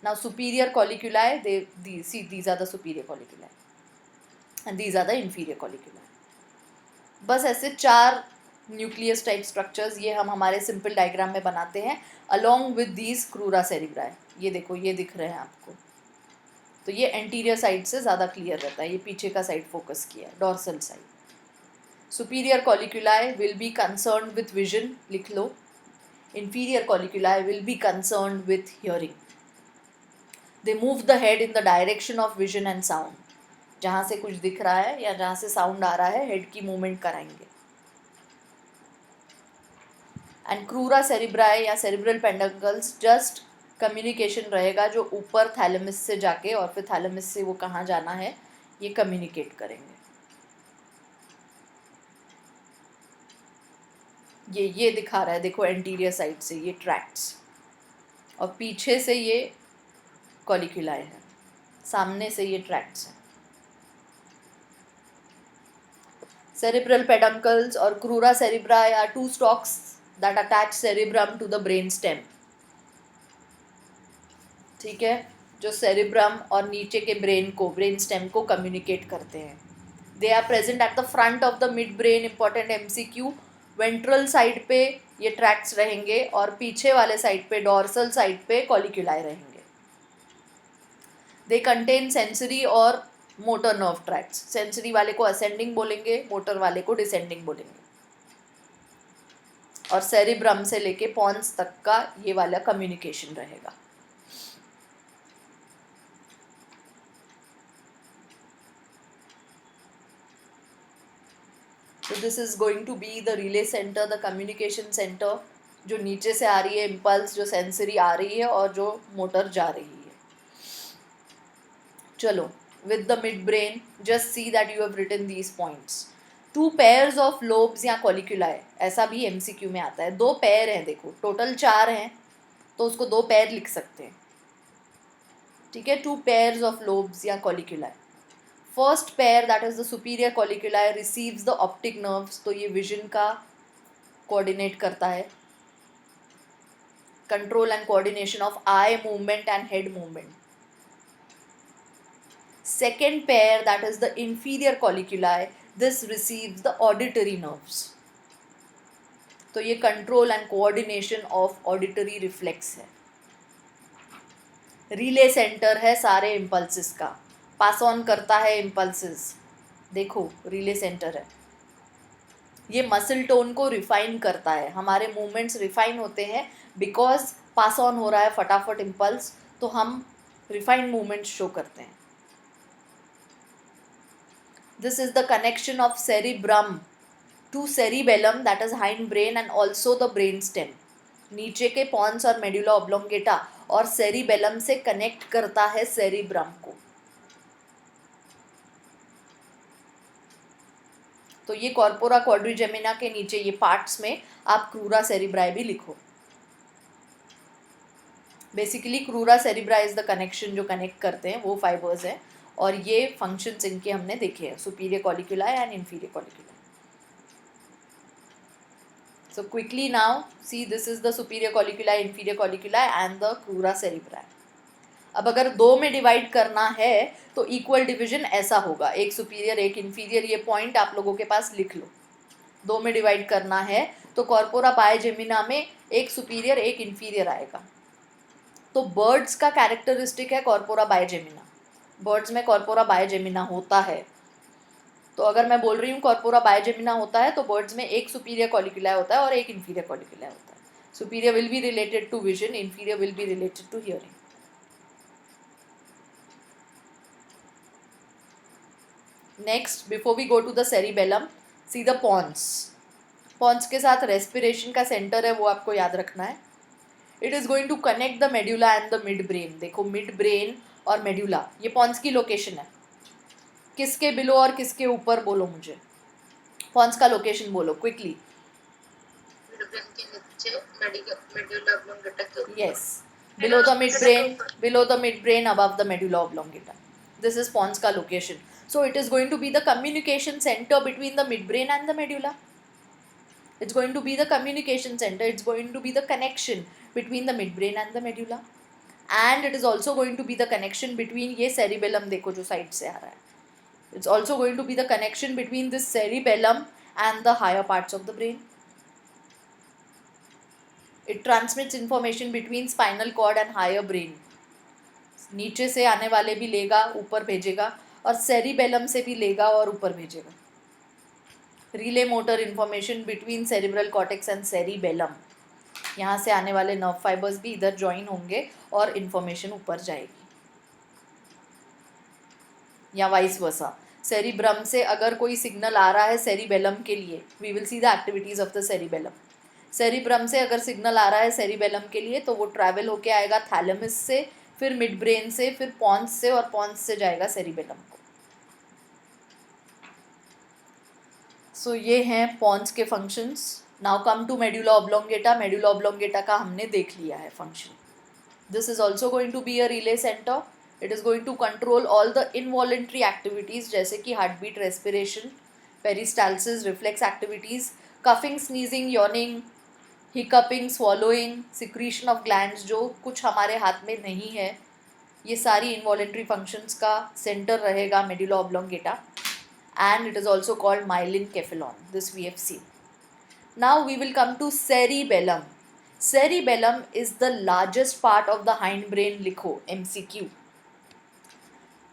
Now superior colliculi, these are the superior colliculi and these are the inferior colliculi. बस ऐसे 4 न्यूक्लियस टाइप स्ट्रक्चर्स ये हम हमारे सिंपल डायग्राम में बनाते हैं along with these crura cerebri. ये देखो, ये दिख रहे हैं आपको. तो ये एंटीरियर साइड से ज़्यादा क्लियर रहता है, ये पीछे का साइड फोकस किया है, dorsal side. Superior colliculi will be concern with vision, लिख लो. inferior colliculi will be concerned with hearing. They move the head in the direction of vision and sound. जहाँ से कुछ दिख रहा है या जहाँ से साउंड आ रहा है, हेड की मूवमेंट कराएंगे. एंड क्रूरा सेरिब्राई या सेरिब्रल पेडंकल्स जस्ट कम्युनिकेशन रहेगा, जो ऊपर थैलेमस से जाके और फिर थैलेमस से वो कहाँ जाना है ये कम्युनिकेट करेंगे. ये दिखा रहा है, देखो एंटीरियर साइड से ये ट्रैक्ट्स, और पीछे से ये कॉलिक्यूलाई है, सामने से ये ट्रैक्ट्स हैं. सेरिब्रल पेडंकल्स और क्रूरा cerebri are 2 stalks that attach cerebrum to the brain stem. ठीक है, जो सेरिब्रम और नीचे के ब्रेन को, ब्रेन स्टेम को कम्युनिकेट करते हैं. They are present at the front of the mid brain. Important MCQ. Ventral side पे ये ट्रैक्ट्स रहेंगे और पीछे वाले साइड पे, डॉर्सल साइड पे कॉलिक्यूलाई रहेंगे. दे कंटेन सेंसरी और मोटर नर्व ट्रैक्ट्स. सेंसरी वाले को असेंडिंग बोलेंगे, मोटर वाले को डिसेंडिंग बोलेंगे. और सेरिब्रम से लेके पॉन्स तक का ये वाला कम्युनिकेशन रहेगा. So this is going to be the relay center, the communication center, जो नीचे से आ रही है इम्पल्स, जो सेंसरी आ रही है और जो मोटर जा रही है. चलो, with the midbrain, just see that you have written these points. 2 pairs of lobes या colliculi, ऐसा भी MCQ में आता है. 2 पेयर हैं, देखो टोटल 4 हैं तो उसको 2 पेयर लिख सकते हैं. ठीक है, 2 pairs of lobes या colliculi. First pair that is the superior colliculi receives the optic nerves. तो ये विजन का कोऑर्डिनेट करता है, control and coordination of eye movement and head movement. Second pair that is the inferior colliculi, this receives the auditory nerves. तो ये control and coordination of auditory reflex है. Relay centre है सारे impulses का, pass on करता है impulses. देखो relay centre है, ये मसल टोन को रिफाइन करता है. हमारे मूवमेंट्स रिफाइन होते हैं बिकॉज पास ऑन हो रहा है फटाफट इम्पल्स, तो हम रिफाइंड मूवमेंट्स शो करते हैं. This is the connection of cerebrum to cerebellum that is hind brain and also the brain stem. नीचे के पॉन्स और मेडुला ऑब्लोंगेटा और सेरिबेलम से कनेक्ट करता है सेरिब्रम को. तो ये कॉर्पोरा क्वाड्रिजेमिना के नीचे ये पार्ट्स में आप क्रूरा सेरिब्राई भी लिखो. Basically crura cerebri is the connection, जो कनेक्ट करते हैं वो फाइबर्स हैं, और ये फंक्शंस इनके हमने देखे हैं, superior colliculi and inferior colliculi. So quickly now see, this is the superior colliculi, inferior colliculi and the crura cerebri. अब अगर 2 में डिवाइड करना है तो इक्वल डिवीजन ऐसा होगा, एक सुपीरियर एक इन्फीरियर, ये पॉइंट आप लोगों के पास लिख लो। 2 में डिवाइड करना है तो कॉर्पोरा बायजेमिना में एक सुपीरियर एक इन्फीरियर आएगा। तो बर्ड्स का कैरेक्टरिस्टिक है कॉर्पोरा बायजेमिना, बर्ड्स में कॉर्पोरा बायजेमिना होता है। तो अगर मैं बोल रही हूँ कॉर्पोरा बायजेमिना होता है तो बर्ड्स में एक सुपीरियर कॉलिक्यूलाई होता है और एक इन्फीरियर कॉलिक्यूलाई होता है। Superior will be related to vision, inferior will be related to hearing. Next, before we go to the cerebellum, see the pons. Pons के साथ रेस्पिरेशन का सेंटर है, वो आपको याद रखना है। It is going to connect the medulla and the mid brain. देखो मिड ब्रेन और मेड्यूला, ये पॉन्स की लोकेशन है। किसके बिलो और किसके ऊपर बोलो मुझे, पॉन्स का लोकेशन बोलो quickly. Yes, below the midbrain, above the medulla oblongata. This is pons का location. So it is going to be the communication center between the midbrain and the medulla. It's going to be the communication center. It's going to be the connection between the midbrain and the medulla. And it is also going to be the connection between ये cerebellum देखो जो side से आ रहा है. It's also going to be the connection between this cerebellum and the higher parts of the brain. It transmits information between spinal cord and higher brain. नीचे से आने वाले भी लेगा, ऊपर भेजेगा, और सेरिबेलम से भी लेगा और ऊपर भेजेगा। Relay motor information between cerebral cortex and cerebellum, यहाँ से आने वाले नर्व फाइबर्स भी इधर ज्वाइन होंगे और इन्फॉर्मेशन ऊपर जाएगी, या वाइस वर्सा। सेरिब्रम से अगर कोई सिग्नल आ रहा है सेरिबेलम के लिए, we will see the activities of the cerebellum. Cerebrum से अगर सिग्नल आ रहा है सेरिबेलम के लिए तो वो ट्रैवल होके आएगा थैलेमस से, फिर मिड ब्रेन से, फिर पॉन्स से, और पॉन्स से जाएगा सेरिबेलम को। सो ये हैं पॉन्स के functions. Now come to medulla oblongata. Medulla oblongata का हमने देख लिया है function. This is also going to be a relay centre. It is going to control all the involuntary activities जैसे कि heart beat, respiration, peristalsis, reflex activities, coughing, sneezing, yawning, hiccuping, swallowing, secretion of glands जो कुछ हमारे हाथ में नहीं है, ये सारी इनवॉलेंट्री फंक्शंस का सेंटर रहेगा medulla oblongata, and it is also called myelencephalon. This we have seen. Now we will come to cerebellum. Cerebellum is the largest part of the hind brain. लिखो MCQ.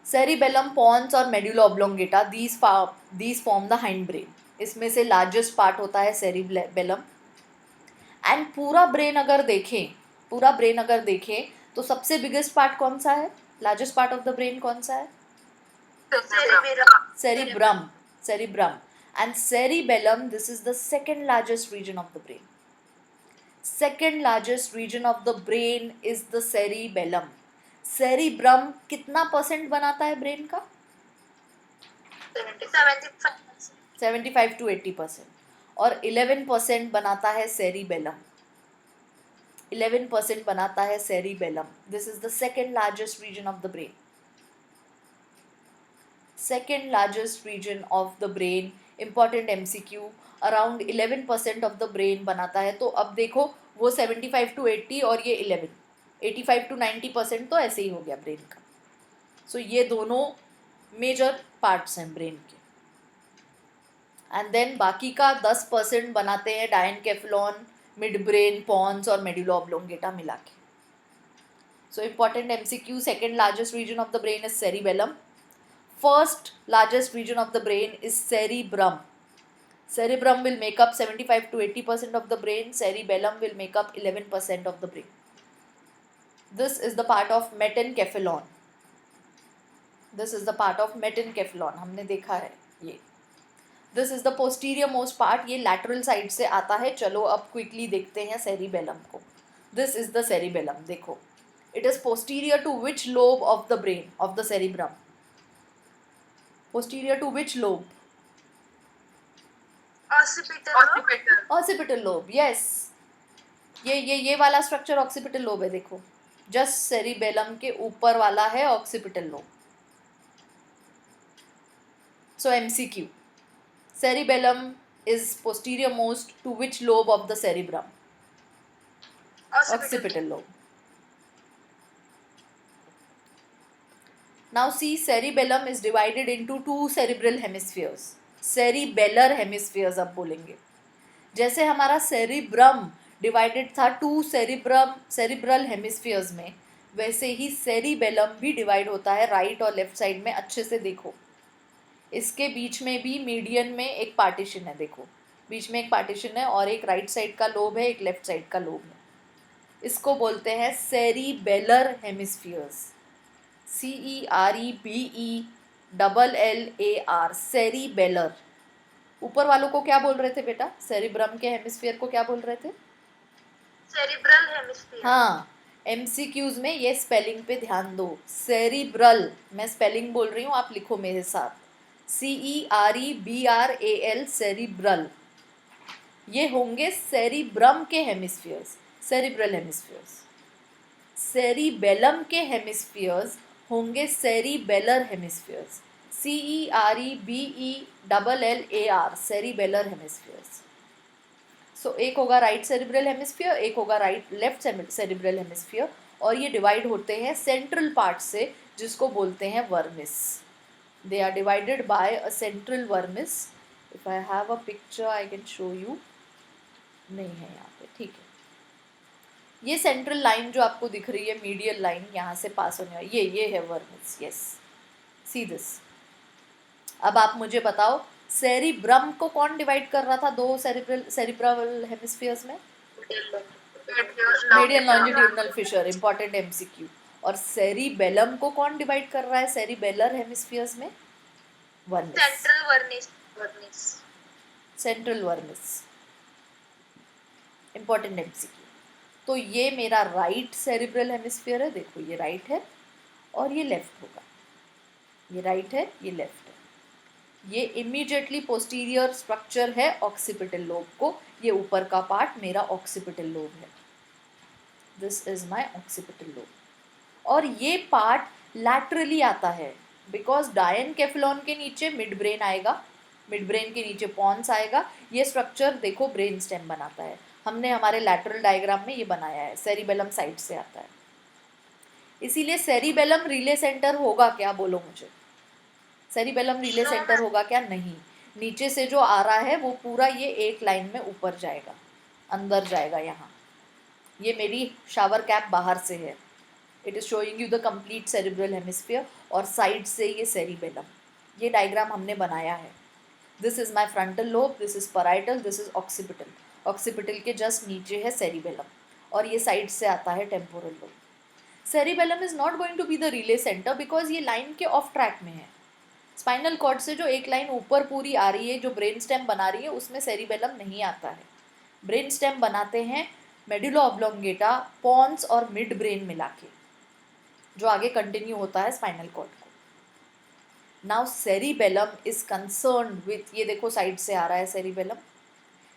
Cerebellum, pons और medulla oblongata, these form the hind brain. इसमें से largest part होता है cerebellum. And पूरा brain अगर देखें तो सबसे बिगेस्ट पार्ट कौन सा है, largest part of the brain कौन सा है? cerebrum. And cerebellum, this is the second largest region of the brain. Second largest region of the brain is the cerebellum. cerebrum कितना % बनाता है ब्रेन का? 75 to 80%. और 11% बनाता है cerebellum. 11% बनाता है cerebellum. This is the second largest region of the brain. Second largest region of the brain. Important MCQ. Around 11% of the brain बनाता है. तो अब देखो वो 75 to 80 और ये 11, 85 to 90% तो ऐसे ही हो गया ब्रेन का. सो ये दोनों मेजर पार्ट्स हैं ब्रेन के. एंड देन बाकी का 10% बनाते हैं डायनकेफ्लॉन, मिड ब्रेन, पॉन्स और मेडुला ऑब्लोंगेटा मिला के. So important MCQ. Second largest region of the brain is cerebellum. First largest region of the brain is cerebrum. Cerebrum will make up 75 to 80% of the brain. Cerebellum will make up 11% of the brain. This is the part of metencephalon. हमने देखा है ये. This is the posterior most part. ये lateral side से आता है. चलो अब quickly देखते हैं cerebellum को. This is the cerebellum. देखो, it is posterior to which lobe of the brain, of the cerebrum? Posterior to which lobe? Occipital lobe. Yes. ये वाला स्ट्रक्चर ऑक्सीपिटल लोब है. देखो, जस्ट सेरिबेलम के ऊपर वाला है occipital lobe. So MCQ. Cerebellum is posterior most to which lobe of the cerebrum? Occipital lobe. Now see, cerebellum is divided into two cerebral hemispheres. Cerebellar hemispheres अब बोलेंगे. जैसे हमारा cerebrum डिवाइडेड था to cerebral hemispheres में, वैसे ही cerebellum भी divide होता है राइट और लेफ्ट साइड में. अच्छे से देखो, इसके बीच में भी मीडियन में एक पार्टीशन है. देखो, बीच में एक पार्टीशन है और एक राइट साइड का लोब है, एक लेफ्ट साइड का लोब है. इसको बोलते हैं सेरिबेलर हेमिस्फीयर्स. CEREBELLAR, cerebellar. ऊपर वालों को क्या बोल रहे थे बेटा? सेरिब्रम के हेमिस्फीयर को क्या बोल रहे थे? Cerebral hemisphere. हाँ, MCQs में ये स्पेलिंग पे ध्यान दो. सेरिब्रल, मैं स्पेलिंग बोल रही हूँ, आप लिखो मेरे साथ. CEREBRAL, cerebral. ये होंगे सेरिब्रम के हेमिस्फीयर्स, सेरिब्रल हेमिस्फीयर्स. सेरिबेलम के हेमिस्फीयर्स होंगे cerebellar hemispheres. CEREBELLAR, cerebellar hemispheres. So एक होगा राइट सेरिब्रल हेमिस्फीयर, एक होगा लेफ्ट सेरिब्रल हेमिस्फीयर, और ये डिवाइड होते हैं सेंट्रल पार्ट से, जिसको बोलते हैं vermis. They are divided by a central vermis. If I have a picture I can show you. नहीं है यहाँ पे, ठीक है. ये सेंट्रल लाइन जो आपको दिख रही है, मीडियल लाइन, यहाँ से पास होने वाली, ये है वर्मिस. Yes, see this. अब आप मुझे बताओ, सेरिब्रम को कौन डिवाइड कर रहा था दो सेरिब्रल हेमिस्फीयर्स में? Median longitudinal fissure, important MCQ. और सेरिबेलम को कौन डिवाइड कर रहा है सेरिबेलर हेमिस्फीयर्स में? Vermis. Central vermis. Central vermis, important MCQ. तो ये मेरा राइट सेरिब्रल हेमिस्फीयर है. देखो, ये राइट है और ये लेफ्ट होगा. ये राइट है, ये लेफ्ट है. ये इमीडिएटली पोस्टीरियर स्ट्रक्चर है ऑक्सीपिटल लोब को. ये ऊपर का पार्ट मेरा ऑक्सीपिटल लोब है. This is my occipital lobe. और ये पार्ट लैटरली आता है, बिकॉज डायनकेफेलॉन के नीचे मिड ब्रेन आएगा, मिड ब्रेन के नीचे पॉन्स आएगा. ये स्ट्रक्चर देखो ब्रेन स्टेम बनाता है. हमने हमारे लैटरल डायग्राम में ये बनाया है. सेरिबेलम साइड से आता है. इसीलिए सेरिबेलम रिले सेंटर होगा क्या? बोलो मुझे. सेरिबेलम रिले सेंटर होगा क्या? नहीं. नीचे से जो आ रहा है वो पूरा ये एक लाइन में ऊपर जाएगा, अंदर जाएगा. यहाँ ये मेरी शावर कैप बाहर से है. It is showing you the complete cerebral hemisphere, और साइड से ये सेरिबेलम. ये डायग्राम हमने बनाया है. This is my frontal lobe, this is parietal, this is occipital. Occipital के जस्ट नीचे है सेरिबेलम, और ये साइड से आता है temporal lobe. Cerebellum is not going to be the relay centre, because ये लाइन के ऑफ ट्रैक में है. स्पाइनल कॉर्ड से जो एक लाइन ऊपर पूरी आ रही है, जो ब्रेन स्टेम बना रही है, उसमें सेरिबेलम नहीं आता है. ब्रेन स्टेम बनाते हैं मेडुला ऑब्लोंगेटा, पॉन्स और मिड ब्रेन मिला के, जो आगे कंटिन्यू होता है स्पाइनल कॉर्ड को. Now cerebellum is concerned with, ये देखो साइड से आ रहा है सेरिबेलम.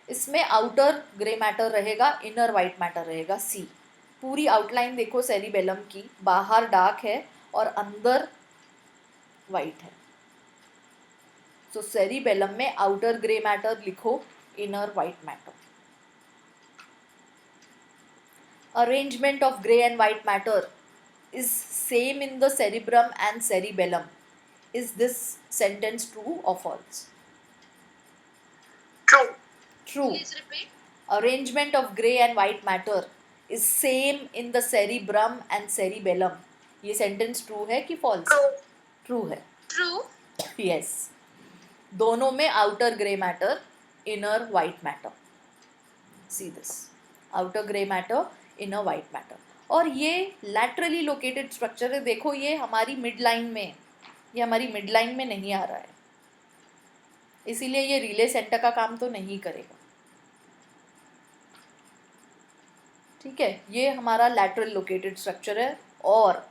इसमें आउटर ग्रे मैटर रहेगा, इनर वाइट मैटर रहेगा. सी, पूरी आउटलाइन देखो सेरिबेलम की, बाहर डार्क है और अंदर वाइट है. सो सेरिबेलम में आउटर ग्रे मैटर लिखो, inner white matter. Arrangement of grey and white matter is same in the cerebrum and cerebellum. Is this sentence true or false? True. True. Please repeat. Arrangement of gray and white matter is same in the cerebrum and cerebellum. ये sentence true है कि false? True. True है. True. Yes. दोनों में outer gray matter, inner white matter. See this. Outer gray matter, inner white matter. और ये laterally located structure है. देखो, ये हमारी मिड लाइन में, ये हमारी मिड लाइन में नहीं आ रहा है, इसीलिए ये रिले सेंटर का काम तो नहीं करेगा. ठीक है, ये हमारा लैटरल लोकेटेड स्ट्रक्चर है और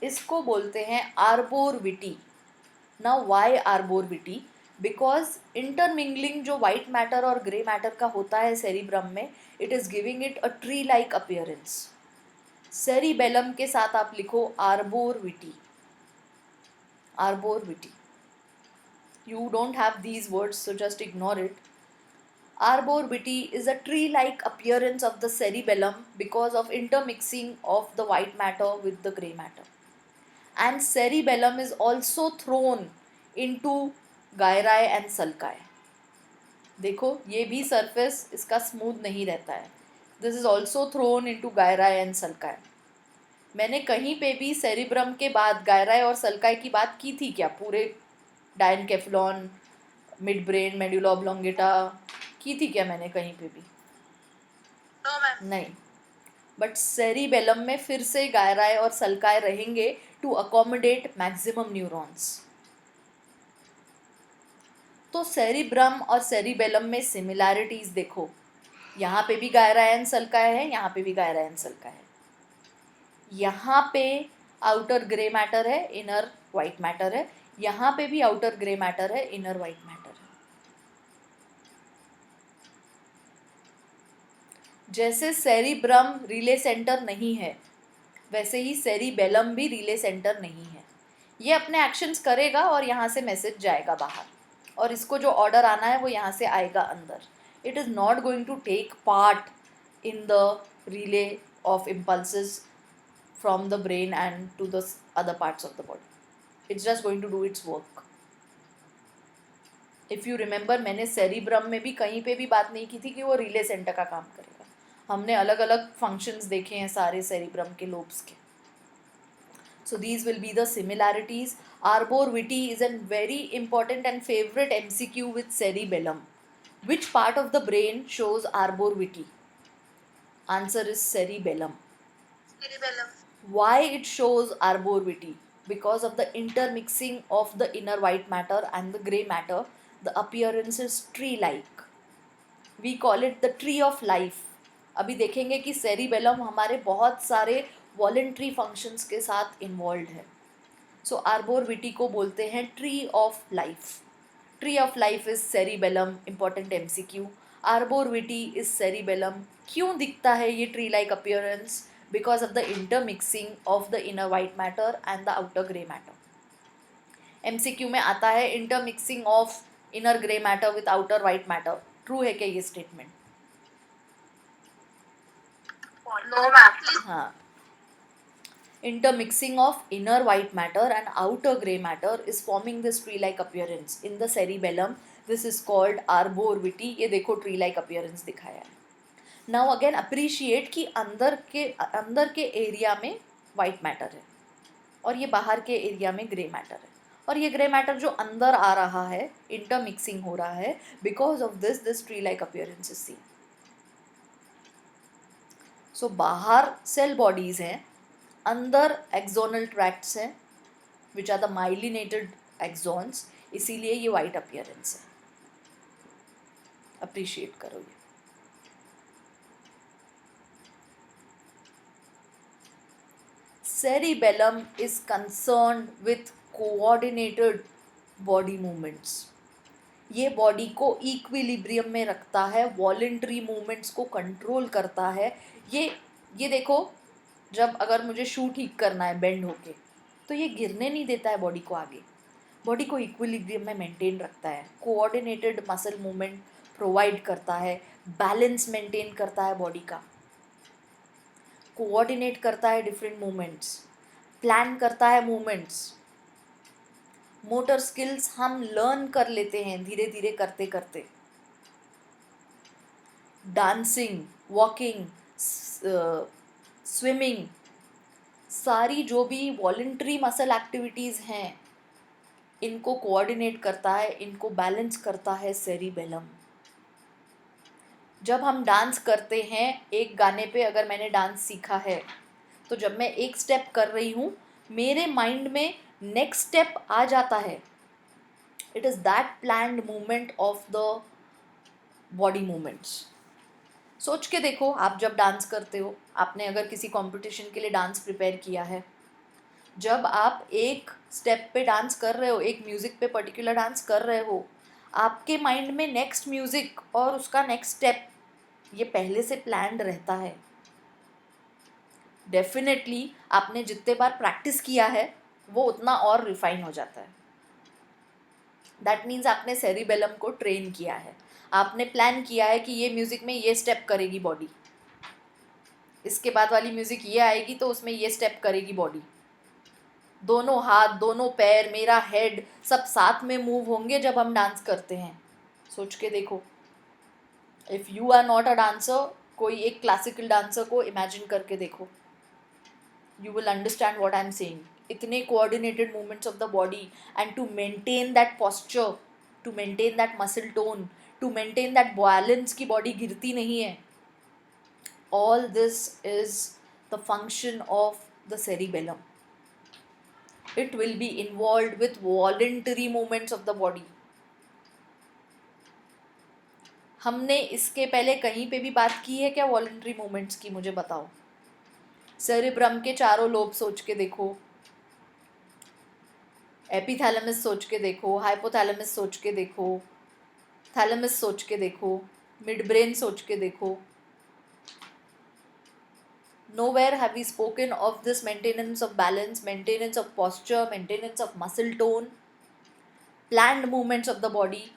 इसको बोलते हैं arbor vitae. Now why arbor vitae? Because intermingling जो वाइट मैटर और ग्रे मैटर का होता है सेरिब्रम में, it is giving it a tree like appearance. Cerebellum के साथ आप लिखो आर्बोरविटी. आर्बोरविटी. You don't have these words, so just ignore it. Arborvitae is a tree-like appearance of the cerebellum because of intermixing of the white matter with the grey matter. and cerebellum is also thrown into gyri and sulci. देखो ये भी surface इसका smooth नहीं रहता है. This is also thrown into gyri and sulci. मैंने कहीं पे भी सेरिब्रम के बाद गायराई और सल्काई की बात की थी क्या? पूरे diencephalon, mid brain, medulla oblongata की थी क्या मैंने कहीं पे भी? No ma'am. नहीं. बट सेरिबेलम में फिर से गायराई और सल्काई रहेंगे टू अकोमोडेट मैक्सिमम न्यूरॉन्स. तो सेरिब्रम और सेरिबेलम में सिमिलैरिटीज देखो. यहाँ पे भी गायराई एंड सल्काई है, यहाँ पे भी गायराई एंड सल्काई है. यहाँ पे आउटर ग्रे मैटर है, इनर वाइट मैटर है. यहाँ पे भी आउटर ग्रे मैटर है, इनर वाइट मैटर है. जैसे सेरिब्रम रिले सेंटर नहीं है, वैसे ही सेरिबेलम भी रिले सेंटर नहीं है. ये अपने एक्शंस करेगा और यहाँ से मैसेज जाएगा बाहर, और इसको जो ऑर्डर आना है वो यहाँ से आएगा अंदर. It is not going to take part in the relay of impulses from the brain and to the other parts of the body. It's just going to do its work. If you remember, मैंने cerebrum में भी कहीं पे भी बात नहीं की थी कि वो रिले सेंटर का काम करेगा. हमने अलग अलग फंक्शंस देखे हैं सारे सेरिब्रम के लोब्स के. So these will be the similarities. Arbor-Vitti is a very important and favorite MCQ with cerebellum. Which part of the brain shows Arbor-Vitti? Answer is cerebellum. Cerebellum. Why it shows Arbor-Vitti? Because of the intermixing of the inner white matter and the grey matter, the appearance is tree-like. We call it the tree of life. अभी देखेंगे कि cerebellum हमारे बहुत सारे voluntary functions के साथ involved है. So Arbor-Vitti को बोलते हैं tree of life. Tree of life is cerebellum, important MCQ. Arbor-Vitti is cerebellum. क्यों दिखता है ये tree-like appearance? Because of the intermixing of the inner white matter and the outer grey matter. MCQ में आता है intermixing of inner grey matter with outer white matter. True है क्या ये statement? No, ma'am. हाँ. Intermixing of inner white matter and outer grey matter is forming this tree-like appearance in the cerebellum. This is called Arbor-Vitti. ये देखो tree-like appearance दिखाया है. Now again appreciate कि अंदर के एरिया में वाइट मैटर है और ये बाहर के एरिया में ग्रे मैटर है. और ये ग्रे मैटर जो अंदर आ रहा है, इंटरमिक्सिंग हो रहा है, because of this tree like appearance is seen. So बाहर सेल बॉडीज हैं, अंदर एक्सोनल ट्रैक्ट्स हैं which are the myelinated axons, इसीलिए ये वाइट अपीयरेंस है. अप्रिशिएट करो ये. Cerebellum is concerned with coordinated body movements. ये बॉडी को इक्विलिब्रियम में रखता है, वॉलेंट्री मूवमेंट्स को कंट्रोल करता है. ये देखो, जब अगर मुझे शू ठीक करना है बेंड होके, तो ये गिरने नहीं देता है बॉडी को आगे. बॉडी को इक्विलिब्रियम में मेंटेन रखता है, कोऑर्डिनेटेड मसल मूवमेंट प्रोवाइड करता है, बैलेंस मेंटेन करता है बॉडी का, कोऑर्डिनेट करता है डिफरेंट मूवमेंट्स, प्लान करता है मूवमेंट्स. मोटर स्किल्स हम लर्न कर लेते हैं धीरे धीरे करते करते. डांसिंग, वॉकिंग, स्विमिंग, सारी जो भी वॉलेंट्री मसल एक्टिविटीज़ हैं, इनको कोऑर्डिनेट करता है, इनको बैलेंस करता है सेरिबेलम. जब हम डांस करते हैं एक गाने पे, अगर मैंने डांस सीखा है तो जब मैं एक स्टेप कर रही हूँ मेरे माइंड में नेक्स्ट स्टेप आ जाता है. It is that planned movement of the body movements. सोच के देखो, आप जब डांस करते हो, आपने अगर किसी कंपटीशन के लिए डांस प्रिपेयर किया है, जब आप एक स्टेप पे डांस कर रहे हो, एक म्यूज़िक पे पर्टिकुलर डांस कर रहे हो, आपके माइंड में नेक्स्ट म्यूज़िक और उसका नेक्स्ट स्टेप ये पहले से प्लान्ड रहता है. डेफिनेटली आपने जितने बार प्रैक्टिस किया है वो उतना और रिफाइन हो जाता है. दैट मीन्स आपने सेरिबेलम को ट्रेन किया है, आपने प्लान किया है कि ये म्यूज़िक में ये स्टेप करेगी बॉडी, इसके बाद वाली म्यूज़िक ये आएगी तो उसमें ये स्टेप करेगी बॉडी. दोनों हाथ, दोनों पैर, मेरा हेड सब साथ में मूव होंगे जब हम डांस करते हैं। सोच के देखो, if you are not a dancer, कोई एक क्लासिकल डांसर को इमेजिन करके देखो, you will understand what I'm saying. इतने coordinated movements of the body, and to maintain that posture, to maintain that muscle tone, to maintain that balance कि body गिरती नहीं है, all this is the function of the cerebellum. It will be involved with voluntary movements of the body. हमने इसके पहले कहीं पे भी बात की है क्या वॉलंटरी मूवमेंट्स की? मुझे बताओ। सेरिब्रम के चारों लोब सोच के देखो, एपिथैलेमस सोच के देखो, हाइपोथैलेमस सोच के देखो, थैलेमस सोच के देखो, मिड ब्रेन सोच के देखो। Nowhere have we spoken of this maintenance of balance, maintenance of posture, maintenance of muscle tone, planned movements of the body.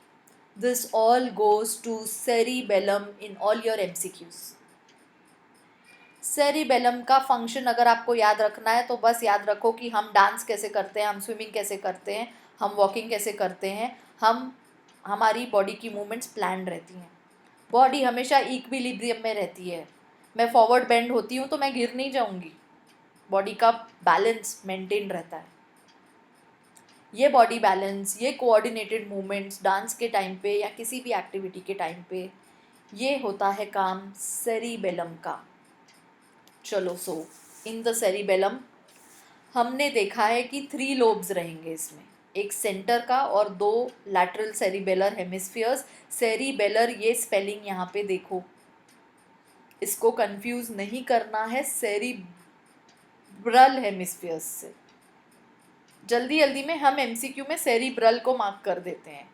This all goes to cerebellum in all your MCQs. Cerebellum का function अगर आपको याद रखना है तो बस याद रखो कि हम डांस कैसे करते हैं, हम स्विमिंग कैसे करते हैं, हम वॉकिंग कैसे करते हैं, हमारी बॉडी की मूवमेंट्स प्लान रहती हैं। बॉडी हमेशा इक्विलिब्रियम में रहती है। मैं फॉरवर्ड बेंड होती हूँ तो मैं गिर नहीं जाऊँगी, बॉडी का बैलेंस मेंटेन रहता है। ये बॉडी बैलेंस, ये कोऑर्डिनेटेड मूवमेंट्स डांस के टाइम पे या किसी भी एक्टिविटी के टाइम पे, ये होता है काम सेरिबेलम का। चलो, सो इन द सेरिबेलम हमने देखा है कि 3 लोब्स रहेंगे इसमें, एक सेंटर का और 2 लैटरल सेरिबेलर हेमिस्फीयर्स। सेरिबेलर ये स्पेलिंग यहाँ पे देखो, इसको कंफ्यूज नहीं करना है सेरिब्रल हेमिस्फीयर्स से। जल्दी जल्दी में हम एमसीक्यू में सेरिब्रल को मार्क कर देते हैं,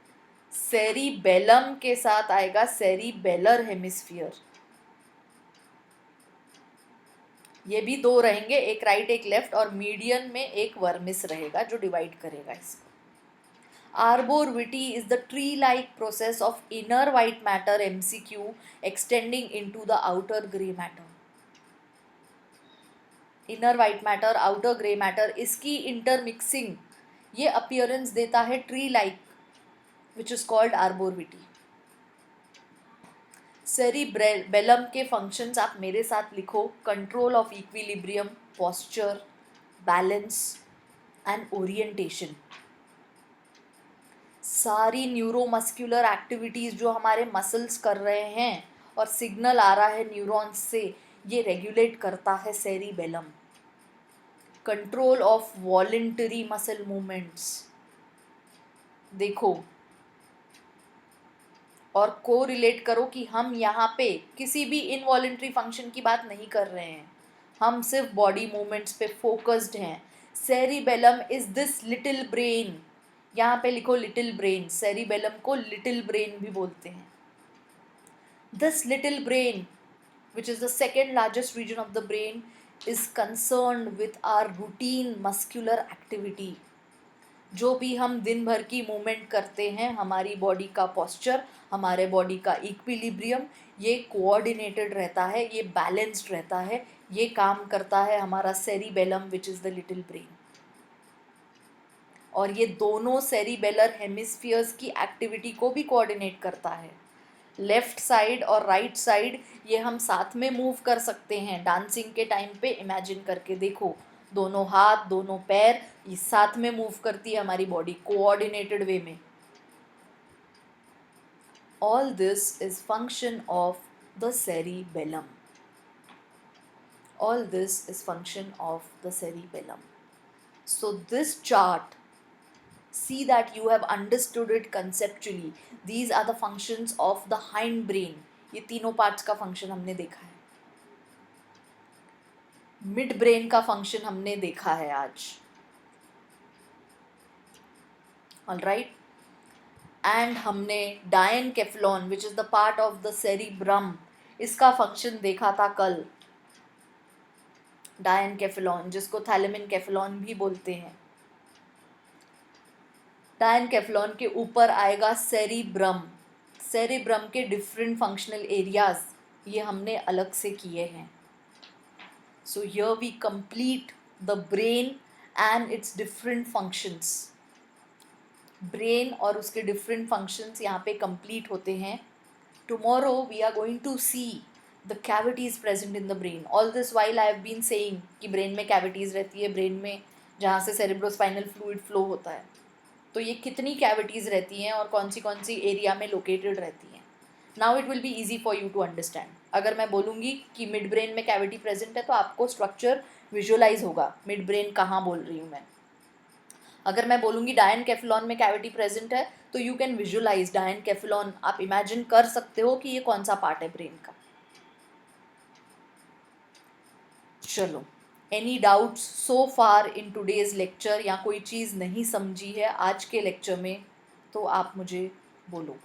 सेरिबेलम के साथ आएगा सेरिबेलर हेमिस्फीयर। ये भी 2 रहेंगे, एक राइट एक लेफ्ट, और मीडियन में एक वर्मिस रहेगा जो डिवाइड करेगा इसको। Arbor vitae is the tree like process of inner white matter MCQ extending into the outer grey matter. Inner white matter, outer grey matter, इसकी इंटरमिक्सिंग ये अपीयरेंस देता है tree like, which is called arbor vitae. Cerebellum के functions आप मेरे साथ लिखो, control of equilibrium, posture, balance and orientation. सारी न्यूरोमस्कुलर एक्टिविटीज़ जो हमारे मसल्स कर रहे हैं और सिग्नल आ रहा है न्यूरॉन्स से, ये रेगुलेट करता है cerebellum. Control of voluntary muscle movements देखो, और को रिलेट करो कि हम यहाँ पे किसी भी इनवॉलंटरी फंक्शन की बात नहीं कर रहे हैं, हम सिर्फ बॉडी मूवमेंट्स पे फोकस्ड हैं। Cerebellum is this little brain, यहाँ पे लिखो लिटिल ब्रेन, सेरिबेलम को लिटिल ब्रेन भी बोलते हैं। This little brain, which is the second largest region of the brain, is concerned with our routine muscular activity. जो भी हम दिन भर की मूवमेंट करते हैं, हमारी बॉडी का पोस्चर, हमारे बॉडी का इक्विलिब्रियम, ये कोऑर्डिनेटेड रहता है, ये बैलेंस्ड रहता है, ये काम करता है हमारा cerebellum which is the little brain. और ये दोनों सेरिबेलर हेमिस्फीयर्स की एक्टिविटी को भी कोऑर्डिनेट करता है। लेफ्ट साइड और राइट साइड ये हम साथ में मूव कर सकते हैं। डांसिंग के टाइम पे इमेजिन करके देखो, दोनों हाथ, दोनों पैर ये साथ में मूव करती है हमारी बॉडी कोऑर्डिनेटेड वे में। All this is function of the cerebellum. All this is function of the cerebellum. So this chart, see that you have understood it conceptually. These are the functions of the hind brain. ये तीनों parts का function हमने देखा है। Mid brain का function हमने देखा है आज। ऑलराइट, एंड हमने diencephalon which is the part of the cerebrum, इसका फंक्शन देखा था कल। डायनकेफ्लॉन जिसको थैलेमिनकेफ्लॉन भी बोलते हैं। डायनकेफ्लॉन के ऊपर आएगा सेरिब्रम। सेरिब्रम के डिफरेंट फंक्शनल एरियाज ये हमने अलग से किए हैं। So here we complete the brain and its different functions. Brain और उसके डिफरेंट फंक्शंस यहाँ पे कंप्लीट होते हैं. Tomorrow we are going to see the cavities present in the brain. All this while I have been saying कि brain में cavities रहती है, ब्रेन में जहाँ से सेरेब्रोस्पाइनल फ्लूइड फ्लो होता है. तो ये कितनी कैविटीज़ रहती हैं और कौन सी एरिया में लोकेटेड रहती हैं. Now it will be easy for you to understand. अगर मैं बोलूँगी कि मिड ब्रेन में कैविटी प्रेजेंट है तो आपको स्ट्रक्चर विजुअलाइज होगा, मिड ब्रेन कहाँ बोल रही हूँ मैं. अगर मैं बोलूँगी डायनकेफेलॉन में कैविटी प्रेजेंट है तो यू कैन विजुअलाइज डायनकेफेलॉन. आप इमेजिन कर सकते हो कि ये कौन सा पार्ट है ब्रेन का. चलो, any doubts so far in today's lecture, या कोई चीज़ नहीं समझी है आज के लेक्चर में तो आप मुझे बोलो.